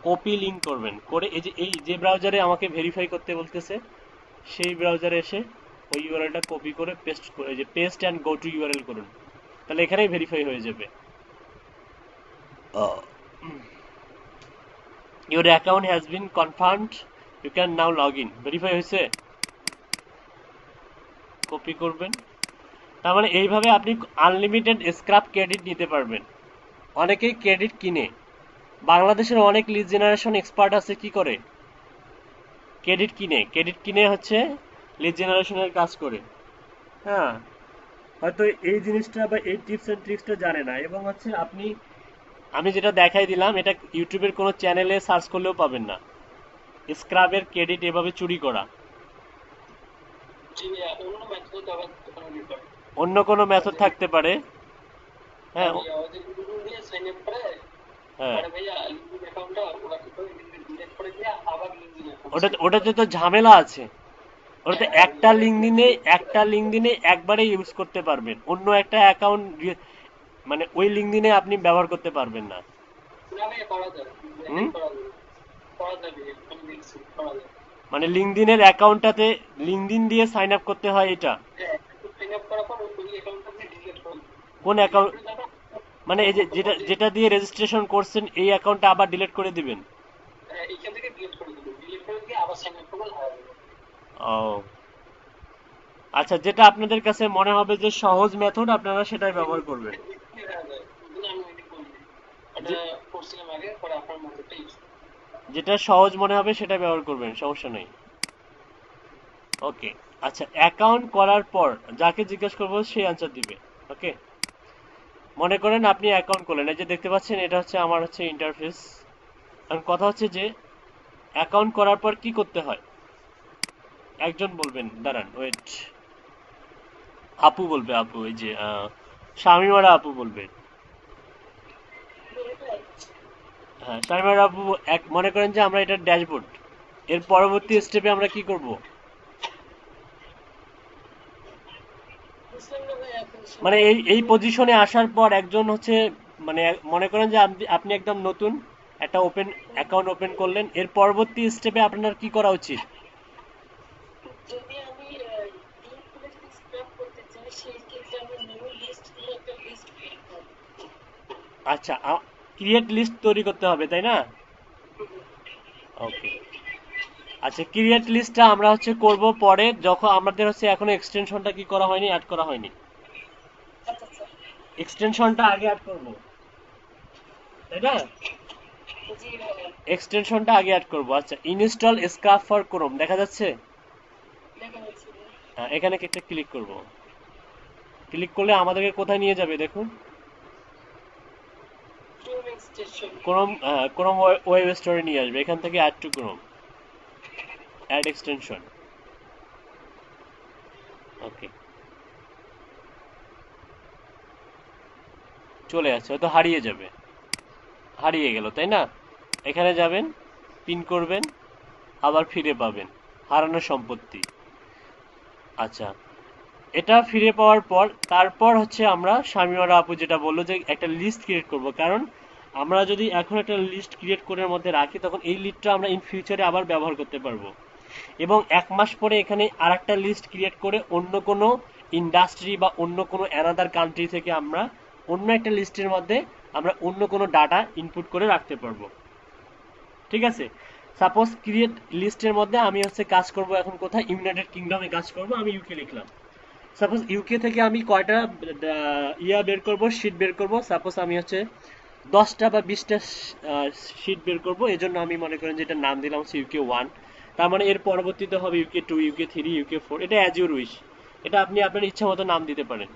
কপি লিংক করবেন, করে এই যে ব্রাউজারে আমাকে ভেরিফাই করতে বলতেছে সেই ব্রাউজারে এসে ওই ইউআরএলটা কপি করে পেস্ট করে, এই যে paste and go to URL করুন, তাহলে এখানেই ভেরিফাই হয়ে যাবে। Your account has been confirmed, you can now log in. Verify হয়েছে, কপি করবেন। তার মানে এইভাবে আপনি আনলিমিটেড স্ক্র্যাপ ক্রেডিট নিতে পারবেন। অনেকেই ক্রেডিট কিনে, বাংলাদেশের অনেক লিড জেনারেশন এক্সপার্ট আছে কি করে, ক্রেডিট কিনে হচ্ছে লিড জেনারেশনের কাজ করে, হ্যাঁ। হয়তো এই জিনিসটা বা এই টিপস এন্ড ট্রিক্সটা জানে না, এবং হচ্ছে আমি যেটা দেখাই দিলাম এটা ইউটিউবের কোনো চ্যানেলে সার্চ করলেও পাবেন না, স্ক্রাবের ক্রেডিট এভাবে চুরি করা। জি ভাইয়া, অন্য মেথড ব্যবহার করতে পারেন এটা। অন্য কোনো মেথড থাকতে পারে, হ্যাঁ হ্যাঁ। ভাইয়া, ওদের গুগল দিয়ে সাইন আপ করে, হ্যাঁ, পরে ভাইয়া লিঙ্কডিন অ্যাকাউন্টটা ওরা কি করে ডিলিট করে দিয়ে আবার লিঙ্কডিন অ্যাকাউন্ট সেট করে ওটাতে দেয়। তো ঝামেলা আছে। ওটাতে হ্যাঁ ভাইয়া, একটা লিঙ্কডিনে একবারে ইউজ করতে পারবেন, অন্য একটা অ্যাকাউন্ট মানে ওই লিঙ্কডিনে আপনি ব্যবহার করতে পারবেন না। না ভাইয়া, করা যায়, হুম, হ্যাক করা যায়, করা যাবে, আমি দেখছি করা যায়। মানে লিঙ্কডিনের অ্যাকাউন্টটাতে লিঙ্কডিন দিয়ে সাইন আপ করতে হয় এটা? হ্যাঁ, সাইন আপ করার পর ওই অ্যাকাউন্টটা আপনি ডিলিট করে দিন। কোন ডিলিট অ্যাকাউন্ট, করে দেওয়ার মানে এই যে পর যে যেটা দিয়ে রেজিস্ট্রেশন করছেন এই অ্যাকাউন্টটা আবার ডিলিট করে দিবেন? এইখান থেকে ডিলিট করে দিবেন, ডিলিট করে দিয়ে আবার সাইন আপ করবেন, হয়ে যাবে। ও আচ্ছা, যেটা আপনাদের কাছে মনে হবে যে সহজ মেথড আপনারা সেটাই ব্যবহার করবেন। হয়ে যায়, ওগুলো আমি ওইটা করি, এটা যে- করছিলাম আগে, পরে আপনার মধ্যে ইউজ। যেটা সহজ মনে হবে সেটা ব্যবহার করবেন, সমস্যা নেই। ওকে, আচ্ছা, অ্যাকাউন্ট করার পর যাকে জিজ্ঞেস করবো সেই অ্যান্সার দিবে। ওকে, মনে করেন আপনি অ্যাকাউন্ট করলেন, এই যে দেখতে পাচ্ছেন এটা হচ্ছে আমার হচ্ছে ইন্টারফেস। এখন কথা হচ্ছে যে অ্যাকাউন্ট করার পর কি করতে হয়। একজন বলবেন, দাঁড়ান ওয়েট, আপু বলবে, আপু এই যে শামিমারা আপু বলবে। হ্যাঁ, শামিমারা আপু, মনে করেন যে আমরা এটা ড্যাশবোর্ড, এর পরবর্তী স্টেপে আমরা কি করব? বুঝলাম না ভাই, এখন মানে এই পজিশনে আসার পর একজন হচ্ছে মানে মনে করেন যে আপনি একদম নতুন একটা অ্যাকাউন্ট ওপেন করলেন, এর পরবর্তী স্টেপে আপনার কি করা উচিত? যদি আমি লিঙ্কগুলো যদি স্ক্র্যাপ করতে চাই সেই ক্ষেত্রে আমি নিউ লিস্ট দিয়ে একটা লিস্ট ক্রিয়েট করব। আচ্ছা, ক্রিয়েট লিস্ট তৈরি করতে হবে তাই না? ওকে, আচ্ছা ক্রিয়েট লিস্টটা আমরা হচ্ছে করব পরে, যখন আমাদের হচ্ছে এখনো এক্সটেনশনটা কি করা হয়নি, অ্যাড করা হয়নি। আচ্ছা আচ্ছা। এক্সটেনশনটা আগে অ্যাড করব তাই না? জি ভাইয়া, এক্সটেনশনটা আগে অ্যাড করব। আচ্ছা, ইনস্টল স্ক্রাপ ফর ক্রোম দেখা যাচ্ছে। দেখা যাচ্ছে যে এখানে একটা ক্লিক করব। ক্লিক করলে আমাদেরকে কোথায় নিয়ে যাবে দেখুন? Chrome extension. ক্রোম ওয়েব স্টোরে নিয়ে আসবে। এখান থেকে add to Chrome, add extension. Okay, চলে আসছে, হয়তো হারিয়ে যাবে। হারিয়ে গেল তাই না? এখানে যাবেন, পিন করবেন, আবার ফিরে পাবেন, হারানো সম্পত্তি। আচ্ছা, এটা ফিরে পাওয়ার পর তারপর হচ্ছে আমরা শামিমারা আপু যেটা বললো যে একটা লিস্ট ক্রিয়েট করব, কারণ আমরা যদি এখন একটা লিস্ট ক্রিয়েট করে মধ্যে রাখি তখন এই লিস্টটা আমরা ইন ফিউচারে আবার ব্যবহার করতে পারবো, এবং 1 মাস পরে এখানে আর একটা লিস্ট ক্রিয়েট করে অন্য কোনো ইন্ডাস্ট্রি বা অন্য কোনো অ্যানাদার কান্ট্রি থেকে আমরা অন্য একটা লিস্টের মধ্যে আমরা অন্য কোনো ডাটা ইনপুট করে রাখতে পারবো। ঠিক আছে, সাপোজ ক্রিয়েট লিস্টের মধ্যে আমি হচ্ছে কাজ করব এখন কোথায়, ইউনাইটেড কিংডমে কাজ করব, আমি ইউকে লিখলাম। সাপোজ ইউকে থেকে আমি কয়টা বের করব, শিট বের করব, সাপোজ আমি হচ্ছে 10টা বা 20টা শিট বের করব, এই জন্য আমি মনে করেন যে এটার নাম দিলাম হচ্ছে UK 1। তার মানে এর পরবর্তীতে হবে UK 2, UK 3, UK 4, এটা অ্যাজ ইউর উইশ, এটা আপনি আপনার ইচ্ছা মতো নাম দিতে পারেন।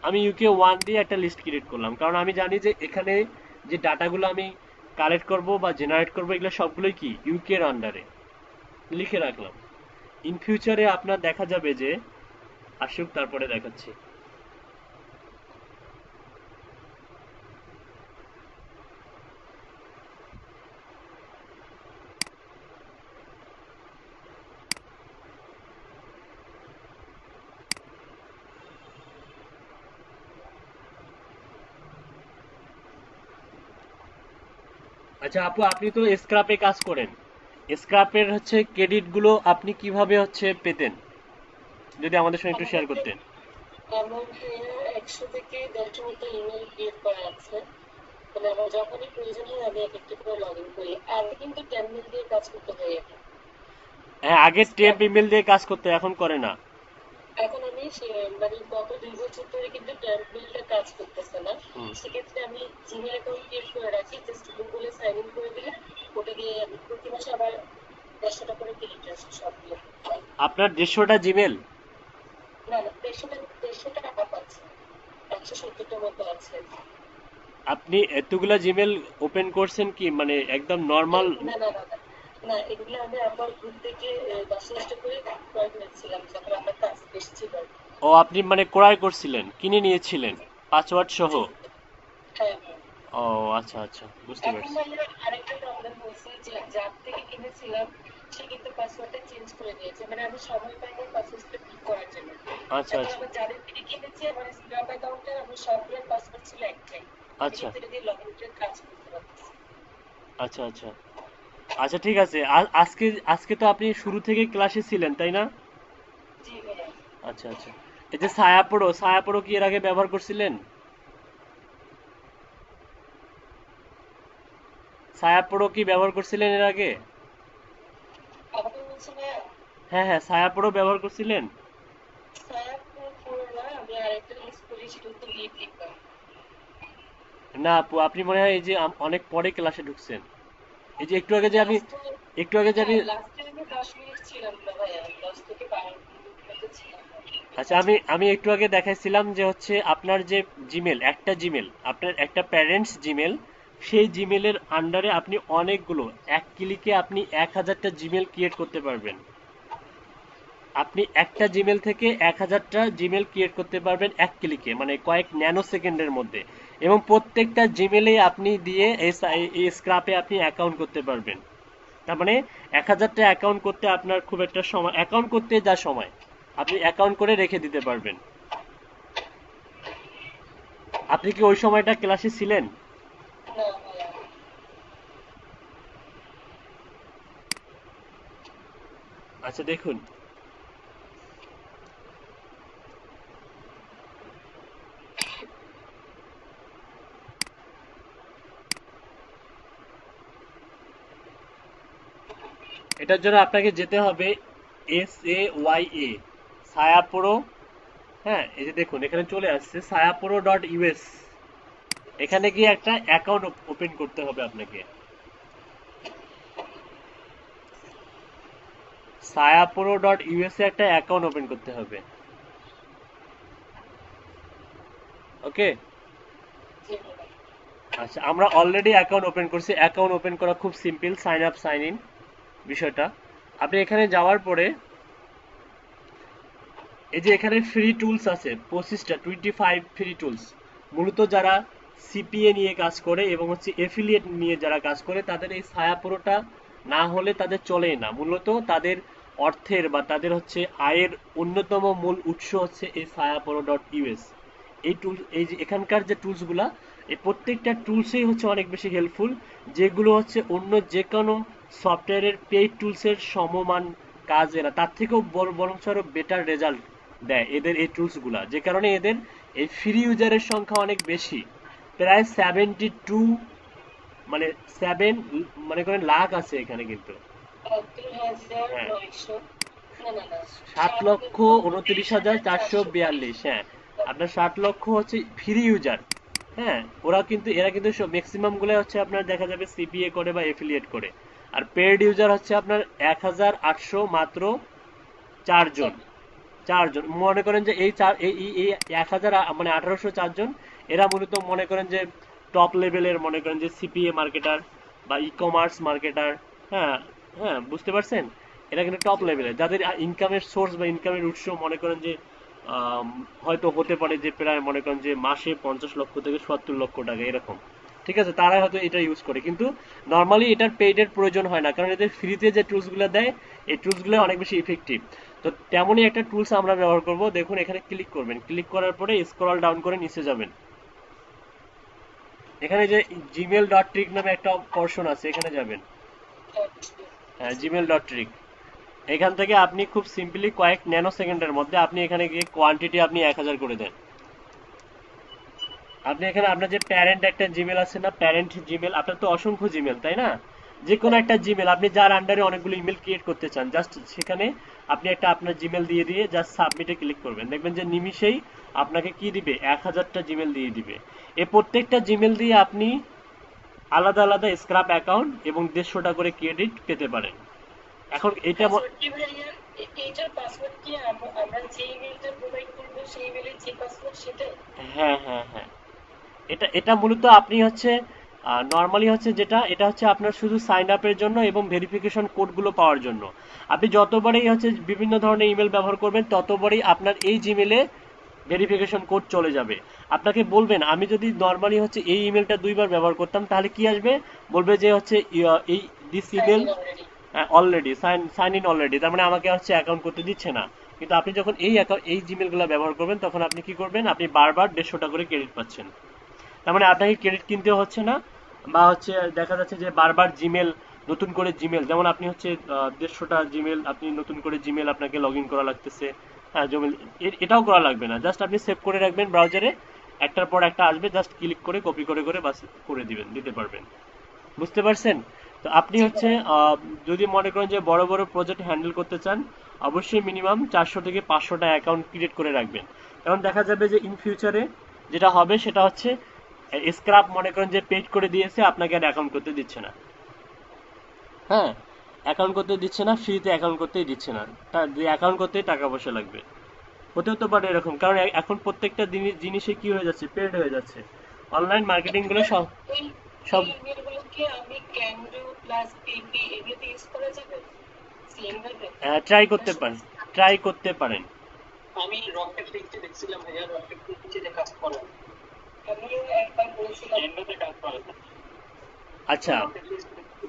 আমি UK 1 দিয়ে একটা লিস্ট ক্রিয়েট করলাম, কারণ আমি জানি যে এখানে যে ডাটাগুলো আমি কালেক্ট করব বা জেনারেট করব এগুলো সবগুলোই কি ইউকের আন্ডারে, লিখে রাখলাম। ইন ফিউচারে আপনার দেখা যাবে যে আসুক, তারপরে দেখাচ্ছি। আচ্ছা আপু, আপনি তো স্ক্রাপে কাজ করেন, স্ক্রাপের হচ্ছে ক্রেডিট গুলো আপনি কিভাবে হচ্ছে পেতেন, যদি আমাদের সঙ্গে একটু শেয়ার আমাকে করতেন। আমার ভাইয়া 100 থেকে 150 মতো ইমেল ক্রিয়েট করা আছে। মানে আমার যখনই প্রয়োজন হয় আমি এক একটা করে লগ ইন করি। আগে কিন্তু টেমমেল দিয়ে কাজ করতে হয় এখন। হ্যাঁ, আগে টেম্প স্ক্র্যাপ ইমেল দিয়ে কাজ করতে, এখন করে না। এখন আমি মানে গত 2 বছর ধরে কিন্তু টেমমেলটা কাজ করতেছে না। হুম। সেক্ষেত্রে আমি জিমেল অ্যাকাউন্ট ক্রিয়েট করে রাখি, জাস্ট গুগলে সাইন ইন করে দিলে ওটা দিয়ে আমি প্রতি মাসে আবার 150টা করে ক্রেডিট আসে সবগুলো। আপনার 150টা জিমেল? না না, 150টা অ্যাপ আছে, 170টার মতো আছে। আপনি এতগুলা জিমেল ওপেন করছেন কি মানে একদম নর্মাল? না না না না না, এগুলো আমি আমার গ্রুপ থেকে 10-10টা করে ক্রয় করেছিলাম যখন আমার কাজ বেশি ছিল। ও, আপনি মানে ক্রয় করছিলেন, কিনে নিয়েছিলেন পাসওয়ার্ড সহ? জি, হ্যাঁ হ্যাঁ। ও আচ্ছা আচ্ছা, বুঝতে এখন পারছি। ভাইয়া আরেকটা প্রবলেম হয়েছে যে যার থেকে কিনেছিলাম সে কিন্তু পাসওয়ার্ডটা চেঞ্জ করে দিয়েছে, মানে আমি সময় পাইনি পাসওয়ার্ডটা ঠিক করার জন্য। আচ্ছা এখন আচ্ছা আমার যাদের থেকে কিনেছি আমার স্ক্র্যাপ অ্যাকাউন্টে আমার সবগুলোর পাসওয়ার্ড ছিল একটাই, আমি আচ্ছা কিন্তু এটা দিয়ে লগ ইন করে কাজ করতে পারতেছি। আচ্ছা আচ্ছা আচ্ছা, ঠিক আছে। আজকে আজকে তো আপনি শুরু থেকে ক্লাসে ছিলেন তাই না? জি ভাইয়া। আচ্ছা আচ্ছা, এই যে ছায়াপড়ো কি এর আগে ব্যবহার করছিলেন? ছায়াপড়ো কি ব্যবহার করছিলেন এর আগে? আমাকে বলছে ভাইয়া হ্যাঁ হ্যাঁ, ছায়াপড়ো ব্যবহার করছিলেন? সায়াপ পুরো না, আমি আরেকটা লিস্ট করি সেটা হচ্ছে লিভ লিখবা। না আপু, আপনি মনে হয় এই যে অনেক পরে ক্লাসে ঢুকছেন। এই যে একটু আগে যে আমি লাস্টে, একটু আগে যে আমি হ্যাঁ লাস্টে আমি 10 মিনিট ছিলাম না ভাইয়া, 10 থেকে 12 মিনিট মতো ছিলাম না। আচ্ছা, আমি একটু আগে দেখাইছিলাম যে হচ্ছে আপনার যে জিমেল, একটা জিমেল আপনার একটা প্যারেন্টস জিমেল, সেই জিমেলের আন্ডারে আপনি অনেকগুলো, এক ক্লিকে আপনি 1000টা জিমেল ক্রিয়েট করতে পারবেন। আপনি একটা জিমেল থেকে 1000টা জিমেল ক্রিয়েট করতে পারবেন এক ক্লিকে, মানে কয়েক ন্যানো সেকেন্ডের মধ্যে, এবং প্রত্যেকটা জিমেলে আপনি দিয়ে এই স্ক্রাপে আপনি অ্যাকাউন্ট করতে পারবেন। তার মানে 1000টা অ্যাকাউন্ট করতে আপনার খুব একটা সময়, অ্যাকাউন্ট করতে যা সময় আপনি অ্যাকাউন্ট করে রেখে দিতে পারবেন। আপনি কি ওই সময়টা ক্লাসে ছিলেন? না ভাইয়া। আচ্ছা দেখুন, এটার জন্য আপনাকে যেতে হবে SAYA ছায়াপুরো। হ্যাঁ, এই যে দেখুন এখানে চলে আসছে sayapuro.us। এখানে গিয়ে একটা অ্যাকাউন্ট ওপেন করতে হবে আপনাকে। sayapuro.us এ একটা অ্যাকাউন্ট ওপেন করতে হবে। ওকে, জি ভাইয়া। আচ্ছা আমরা অলরেডি অ্যাকাউন্ট ওপেন করছি। অ্যাকাউন্ট ওপেন করা খুব simple, sign up sign in বিষয়টা। আপনি এখানে যাওয়ার পরে এই যে এখানে ফ্রি টুলস আছে 25টা, 25 ফ্রি টুলস। মূলত যারা সিপিএ নিয়ে কাজ করে এবং হচ্ছে এফিলিয়েট নিয়ে যারা কাজ করে তাদের এই ছায়াপুরোটা না হলে তাদের চলেই না। মূলত তাদের অর্থের বা তাদের হচ্ছে আয়ের অন্যতম মূল উৎস হচ্ছে এই sayapuro.us। এই টুল, এই যে এখানকার যে টুলসগুলা, এই প্রত্যেকটা টুলসই হচ্ছে অনেক বেশি হেল্পফুল, যেগুলো হচ্ছে অন্য যে কোনো সফটওয়্যারের পেইড টুলসের সমমান কাজ এরা তার থেকেও বরং আরো বেটার রেজাল্ট দেয় এদের এই টুলসগুলা। যে কারণে এদের এই ফ্রি ইউজারের সংখ্যা অনেক বেশি, প্রায় 72, মানে 7 মনে করেন লাখ আছে এখানে কিন্তু। 72,900, না না না, 7,29,442। হ্যাঁ, আপনার 60 লক্ষ হচ্ছে ফ্রি ইউজার। হ্যাঁ, এরা কিন্তু সব ম্যাক্সিমাম গুলো হচ্ছে আপনার দেখা যাবে সিপিএ করে বা এফিলিয়েট করে। আর পেড ইউজার হচ্ছে আপনার 1,800 মাত্র 4 জন। 4 জন মনে করেন যে এই 1,000 মানে 1,804 জন, এরা মূলত মনে করেন যে টপ লেভেলের, মনে করেন যে সিপিএ মার্কেটার বা ই কমার্স মার্কেটার। হ্যাঁ, হ্যাঁ বুঝতে পারছেন, এরা কিন্তু টপ লেভেলের, যাদের ইনকামের সোর্স বা ইনকামের উৎস মনে করেন যে হয়তো হতে পারে যে প্রায় মনে করেন যে মাসে 50 লক্ষ থেকে 70 লক্ষ টাকা এরকম। ঠিক আছে, তারা হয়তো এটা ইউজ করে, কিন্তু নর্মালি এটার পেইডের প্রয়োজন হয় না, কারণ এদের ফ্রিতে যে টুলসগুলো দেয় এই টুলসগুলো অনেক বেশি ইফেক্টিভ। তো তেমনই একটা টুলস আমরা ব্যবহার করব। দেখুন এখানে ক্লিক করবেন, ক্লিক করার পরে স্ক্রল ডাউন করে নিচে যাবেন। এখানে যে gmail.trick নামে একটা পোর্শন আছে, এখানে যাবেন। হ্যাঁ, gmail.trick। এখান থেকে আপনি খুব সিম্পলি কয়েক ন্যানো সেকেন্ডের মধ্যে আপনি এখানে গিয়ে কোয়ান্টিটি আপনি 1000 করে দেন। আপনি এখানে আপনার যে প্যারেন্ট একটা জিমেল আছে না, প্যারেন্ট জিমেল, আপনার তো অসংখ্য জিমেল তাই না, যে কোনো একটা জিমেল আপনি যার আন্ডারে অনেকগুলো ইমেল ক্রিয়েট করতে চান, জাস্ট সেখানে আপনি একটা আপনার জিমেল দিয়ে জাস্ট সাবমিটে ক্লিক করবেন। দেখবেন যে নিমিষেই আপনাকে কি দিবে, 1000টা জিমেল দিয়ে দিবে। এই প্রত্যেকটা জিমেল দিয়ে আপনি আলাদা আলাদা স্ক্র্যাপ অ্যাকাউন্ট এবং 150টা করে ক্রেডিট পেতে পারেন। এখন এটা পাসওয়ার্ড কি ভাইয়া? এইটার পাসওয়ার্ড কি আমরা যে ইমেলটা প্রোভাইড করবো সেই ইমেলের যে পাসওয়ার্ড সেটাই? হ্যাঁ হ্যাঁ হ্যাঁ, এটা এটা মূলত আপনি হচ্ছে নর্মালি হচ্ছে যেটা, এটা হচ্ছে আপনার শুধু সাইন আপের জন্য এবং ভেরিফিকেশন কোডগুলো পাওয়ার জন্য। আপনি যতবারই হচ্ছে বিভিন্ন ধরনের ইমেল ব্যবহার করবেন ততবারই আপনার এই জিমেলে ভেরিফিকেশন কোড চলে যাবে। আপনাকে বলবেন আমি যদি নর্মালি হচ্ছে এই ইমেলটা 2বার ব্যবহার করতাম তাহলে কি আসবে, বলবে যে হচ্ছে এই this email already sign in already, তার মানে আমাকে হচ্ছে অ্যাকাউন্ট করতে দিচ্ছে না। কিন্তু আপনি যখন এই জিমেলগুলো ব্যবহার করবেন তখন আপনি কি করবেন, আপনি বারবার 150টা করে ক্রেডিট পাচ্ছেন। তার মানে আপনাকে ক্রেডিট কিনতে হচ্ছে না, বা হচ্ছে দেখা যাচ্ছে যে বারবার জিমেল, নতুন করে জিমেল, যেমন আপনি হচ্ছে 150টা জিমেল আপনি নতুন করে জিমেল আপনাকে লগ ইন করা লাগতেছে। হ্যাঁ, জিমেল এটাও করা লাগবে না, জাস্ট আপনি সেভ করে রাখবেন ব্রাউজারে, একটার পর একটা আসবে, জাস্ট ক্লিক করে কপি করে বাস করে দিতে পারবেন। বুঝতে পারছেন? তো আপনি হচ্ছে যদি মনে করেন যে বড় বড় প্রজেক্ট হ্যান্ডেল করতে চান, অবশ্যই মিনিমাম 400 থেকে 500টা অ্যাকাউন্ট ক্রিয়েট করে রাখবেন। কারণ দেখা যাবে যে ইন ফিউচারে যেটা হবে সেটা হচ্ছে স্ক্র্যাপ মনে করেন যে পেড করে দিয়েছে, আপনাকে আর অ্যাকাউন্ট করতে দিচ্ছে না। হ্যাঁ, অ্যাকাউন্ট করতে দিচ্ছে না, ফ্রিতে অ্যাকাউন্ট করতেই দিচ্ছে না, অ্যাকাউন্ট করতেই টাকা পয়সা লাগবে। হতেও তো পারে এরকম, কারণ এখন প্রত্যেকটা জিনিসে কি হয়ে যাচ্ছে, পেড হয়ে যাচ্ছে। অনলাইন মার্কেটিং গুলো সব এই সব ইমেলগুলো কি আমি ক্যান্ডো প্লাস পিপি এগুলোতে ইউজ করা যাবে সেম ভাবে? ট্রাই করতে পারেন। আমি রকেট লিস্টে দেখছিলাম ভাইয়া, রকেট লিস্টে কাজ করে। আমিও একবার করেছিলাম। এন্ডোতে কাজ করে। আচ্ছা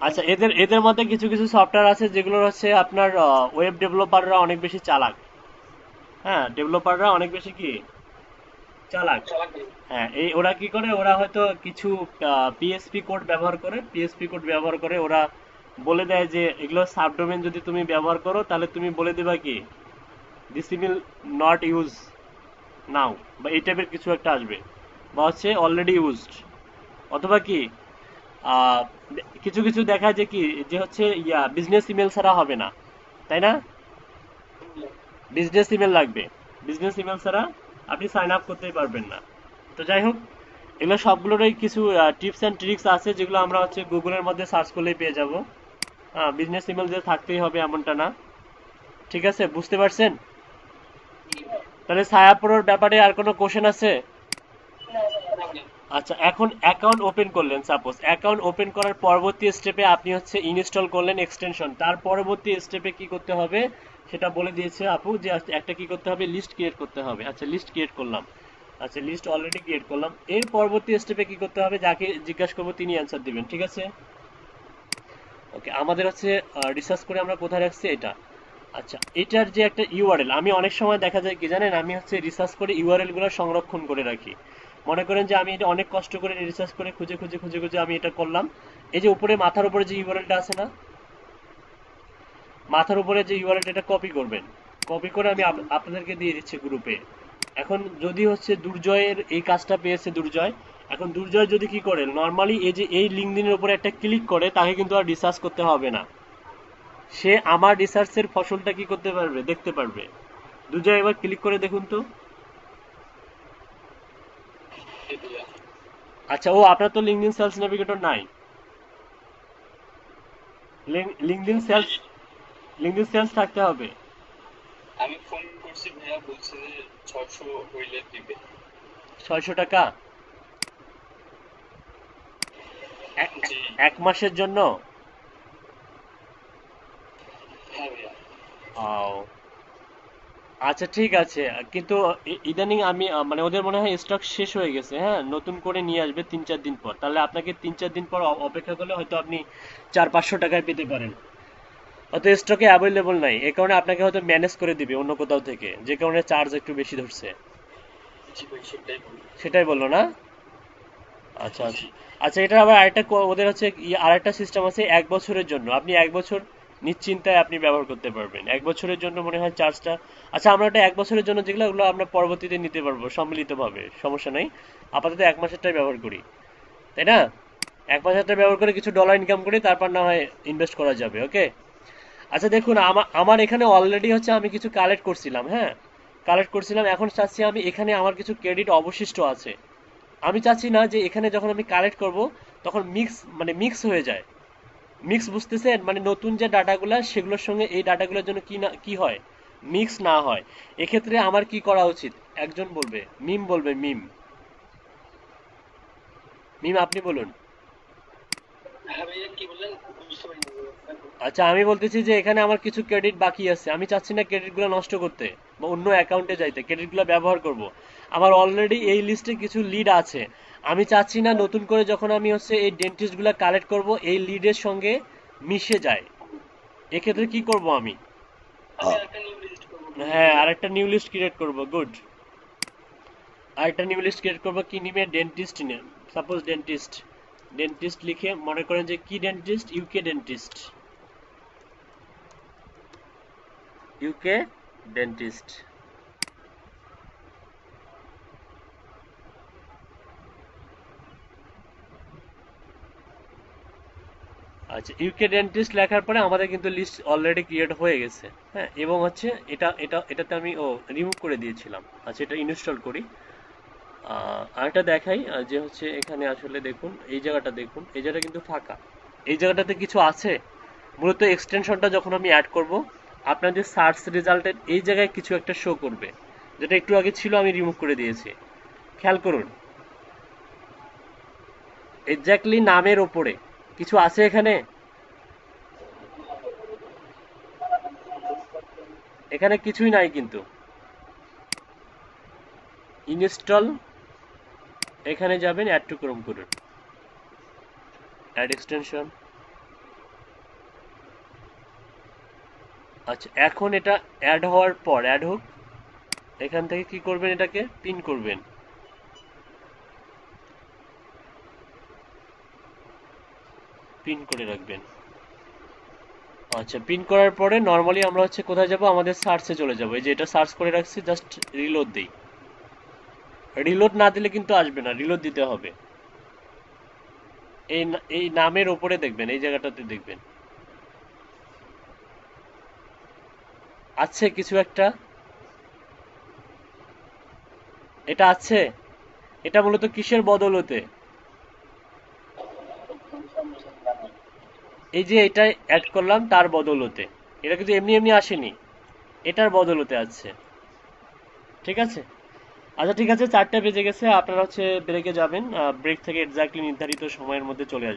আচ্ছা, এদের মধ্যে কিছু কিছু সফটওয়্যার আছে যেগুলো হচ্ছে আপনার ওয়েব ডেভেলপাররা অনেক বেশি চালাক। হ্যাঁ, ডেভেলপাররা অনেক বেশি কি চালাক। হ্যাঁ, এই ওরা কি করে, ওরা হয়তো কিছু পিএসপি কোড ব্যবহার করে, ওরা বলে দেয় যে এগুলো সাবডোমেন যদি তুমি ব্যবহার করো তাহলে তুমি বলে দেবা কি দিস উইল নট ইউজ নাও, বা এই টাইপের কিছু একটা আসবে, বা হচ্ছে অলরেডি ইউজড, অথবা কি আহ, কিছু কিছু দেখায় যে কি যে হচ্ছে বিজনেস ইমেল ছাড়া হবে না, তাই না? বিজনেস ইমেল লাগবে, বিজনেস ইমেল ছাড়া আপনি সাইন আপ করতেই পারবেন না। তো যাই হোক, এগুলো সবগুলোরই কিছু টিপস অ্যান্ড ট্রিক্স আছে যেগুলো আমরা হচ্ছে গুগলের মধ্যে সার্চ করলেই পেয়ে যাব। হ্যাঁ, বিজনেস ইমেল যে থাকতেই হবে এমনটা না। ঠিক আছে, বুঝতে পারছেন? তাহলে ছায়াপুরের ব্যাপারে আর কোনো কোশ্চেন আছে? আচ্ছা, এখন অ্যাকাউন্ট ওপেন করলেন, সাপোজ অ্যাকাউন্ট ওপেন করার পরবর্তী স্টেপে আপনি হচ্ছে ইনস্টল করলেন এক্সটেনশন, তার পরবর্তী স্টেপে কি করতে হবে সেটা বলে দিয়েছে আপু, যে একটা কি করতে হবে, লিস্ট ক্রিয়েট করতে হবে। আচ্ছা, লিস্ট ক্রিয়েট করলাম। আচ্ছা, লিস্ট অলরেডি ক্রিয়েট করলাম। এর পরবর্তী স্টেপে কি করতে হবে, যাকে জিজ্ঞাসা করবো তিনি অ্যান্সার দিবেন, ঠিক আছে? ওকে, আমাদের হচ্ছে রিসার্চ করে আমরা কোথায় রাখছি এটা। আচ্ছা, এটার যে একটা ইউআরএল, আমি অনেক সময় দেখা যায় কি জানেন, আমি হচ্ছে রিসার্চ করে ইউআরএল গুলো সংরক্ষণ করে রাখি। মনে করেন যে আমি এটা অনেক কষ্ট করে রিসার্চ করে খুঁজে খুঁজে খুঁজে খুঁজে আমি এটা করলাম। এই যে উপরে মাথার উপরে যে ইউআরএলটা আছে না, মাথার উপরে যে ইউআরএলটা, এটা কপি করবেন। কপি করে আমি আপনাদেরকে দিয়ে দিচ্ছি গ্রুপে। এখন যদি হচ্ছে দুর্জয়ের এই কাজটা পেয়েছে দুর্জয়, এখন দুর্জয় যদি কি করে, নর্মালি এই যে এই লিঙ্কডিনের উপরে একটা ক্লিক করে, তাকে কিন্তু আর রিসার্চ করতে হবে না, সে আমার রিসার্চের ফসলটা কি করতে পারবে, দেখতে পারবে। দুর্জয় এবার ক্লিক করে দেখুন তো। আচ্ছা, ও আপনার তো লিঙ্কডিন সেলস নেভিগেটর নাই। লিঙ্কডিন সেলস, লিঙ্কডিন সেলস থাকতে হবে। আমি ফোন করছি ভাইয়া, বলছে যে 600 হইলে দিবে। 600 টাকা জি এক মাসের জন্য? হ্যাঁ ভাইয়া। ও, আচ্ছা ঠিক আছে, কিন্তু ইদানিং আমি মানে ওদের মনে হয় স্টক শেষ হয়ে গেছে, হ্যাঁ, নতুন করে নিয়ে আসবে 3-4 দিন পর। তাহলে আপনাকে 3-4 দিন পর অপেক্ষা করলে হয়তো আপনি 400-500 টাকায় পেতে পারেন। হয়তো স্টকে অ্যাভেলেবল নাই, এ কারণে আপনাকে হয়তো ম্যানেজ করে দিবে অন্য কোথাও থেকে, যে কারণে চার্জ একটু বেশি ধরছে। জি ভাই, সেটাই বলি। সেটাই বললো না? আচ্ছা আচ্ছা। আচ্ছা, এটা আবার আরেকটা ওদের হচ্ছে আরেকটা সিস্টেম আছে 1 বছরের জন্য, আপনি 1 বছর নিশ্চিন্তায় আপনি ব্যবহার করতে পারবেন 1 বছরের জন্য মনে হয় চার্জটা। আচ্ছা, আমরা ওটা 1 বছরের জন্য যেগুলো, ওগুলো আমরা পরবর্তীতে নিতে পারবো সম্মিলিতভাবে, সমস্যা নাই। আপাতত 1 মাসেরটাই ব্যবহার করি, তাই না? 1 মাসেরটা ব্যবহার করে কিছু ডলার ইনকাম করি, তারপর না হয় ইনভেস্ট করা যাবে। ওকে। আচ্ছা দেখুন, আমার আমার এখানে অলরেডি হচ্ছে আমি কিছু কালেক্ট করছিলাম, হ্যাঁ, কালেক্ট করছিলাম। এখন চাচ্ছি আমি এখানে আমার কিছু ক্রেডিট অবশিষ্ট আছে, আমি চাচ্ছি না যে এখানে যখন আমি কালেক্ট করব তখন মিক্স হয়ে যায়। মিক্স, বুঝতেছেন? মানে নতুন যে ডাটাগুলো সেগুলোর সঙ্গে এই ডাটাগুলোর জন্য কি না কি হয়, মিক্স না হয়। এক্ষেত্রে আমার কি করা উচিত, একজন বলবে, মিম বলবে, মিম, মিম আপনি বলুন। হ্যাঁ ভাইয়া, কি বললেন বুঝতে পারিনি। আচ্ছা, আমি বলতেছি যে এখানে আমার কিছু ক্রেডিট বাকি আছে, আমি চাচ্ছি না ক্রেডিটগুলো নষ্ট করতে বা অন্য অ্যাকাউন্টে যাইতে, ক্রেডিটগুলো ব্যবহার করব। আমার অলরেডি এই লিস্টে কিছু লিড আছে, আমি চাচ্ছি না নতুন করে যখন আমি হচ্ছে এই ডেন্টিস্টগুলো কালেক্ট করব এই লিডের সঙ্গে মিশে যায়। এক্ষেত্রে কি করব আমি? আমি একটা নিউ লিস্ট করবো। হ্যাঁ, আরেকটা নিউ লিস্ট ক্রিয়েট করব, গুড। আরেকটা নিউ লিস্ট ক্রিয়েট করব, কি নিবে, ডেন্টিস্ট নিয়ে, সাপোজ ডেন্টিস্ট। ডেন্টিস্ট লিখে মনে করেন যে কি dentist, UK dentist, UK dentist. আচ্ছা, ইউকে ডেন্টিস্ট লেখার পরে আমাদের কিন্তু লিস্ট অলরেডি ক্রিয়েট হয়ে গেছে, হ্যাঁ, এবং হচ্ছে এটাতে আমি রিমুভ করে দিয়েছিলাম। আচ্ছা, এটা ইনস্টল করি। আরেকটা দেখাই, যে হচ্ছে এখানে আসলে দেখুন, এই জায়গাটা দেখুন, এই জায়গাটা কিন্তু ফাঁকা, এই জায়গাটাতে কিছু আছে। মূলত এক্সটেনশনটা যখন আমি অ্যাড করব, আপনাদের সার্চ রেজাল্টের এই জায়গায় কিছু একটা শো করবে, যেটা একটু আগে ছিল, আমি রিমুভ করে দিয়েছি। খেয়াল করুন, এক্স্যাক্টলি নামের ওপরে কিছু আছে এখানে, এখানে কিছুই নাই কিন্তু। ইনস্টল, এখানে যাবেন, অ্যাড টু ক্রোম করুন, অ্যাড এক্সটেনশন। আচ্ছা, এখন এটা অ্যাড হওয়ার পর, অ্যাড হোক, এখান থেকে কি করবেন, এটাকে পিন করবেন, পিন করে রাখবেন। আচ্ছা, পিন করার পরে নর্মালি আমরা হচ্ছে কোথায় যাব, আমাদের সার্চে চলে যাব। এই যে এটা সার্চ করে রাখছি, জাস্ট রিলোড দেই। রিলোড না দিলে কিন্তু আসবে না, রিলোড দিতে হবে। এই নামের উপরে দেখবেন, এই জায়গাটাতে দেখবেন আছে কিছু একটা, এটা আছে। এটা মূলত কিসের বদৌলতে, এই যে এটা অ্যাড করলাম তার বদৌলতে। এটা কিন্তু এমনি এমনি আসেনি, এটার বদৌলতে আছে। ঠিক আছে। আচ্ছা ঠিক আছে, 4টা বেজে গেছে, আপনারা হচ্ছে ব্রেকে যাবেন। ব্রেক থেকে এক্স্যাক্টলি নির্ধারিত সময়ের মধ্যে চলে আসবেন।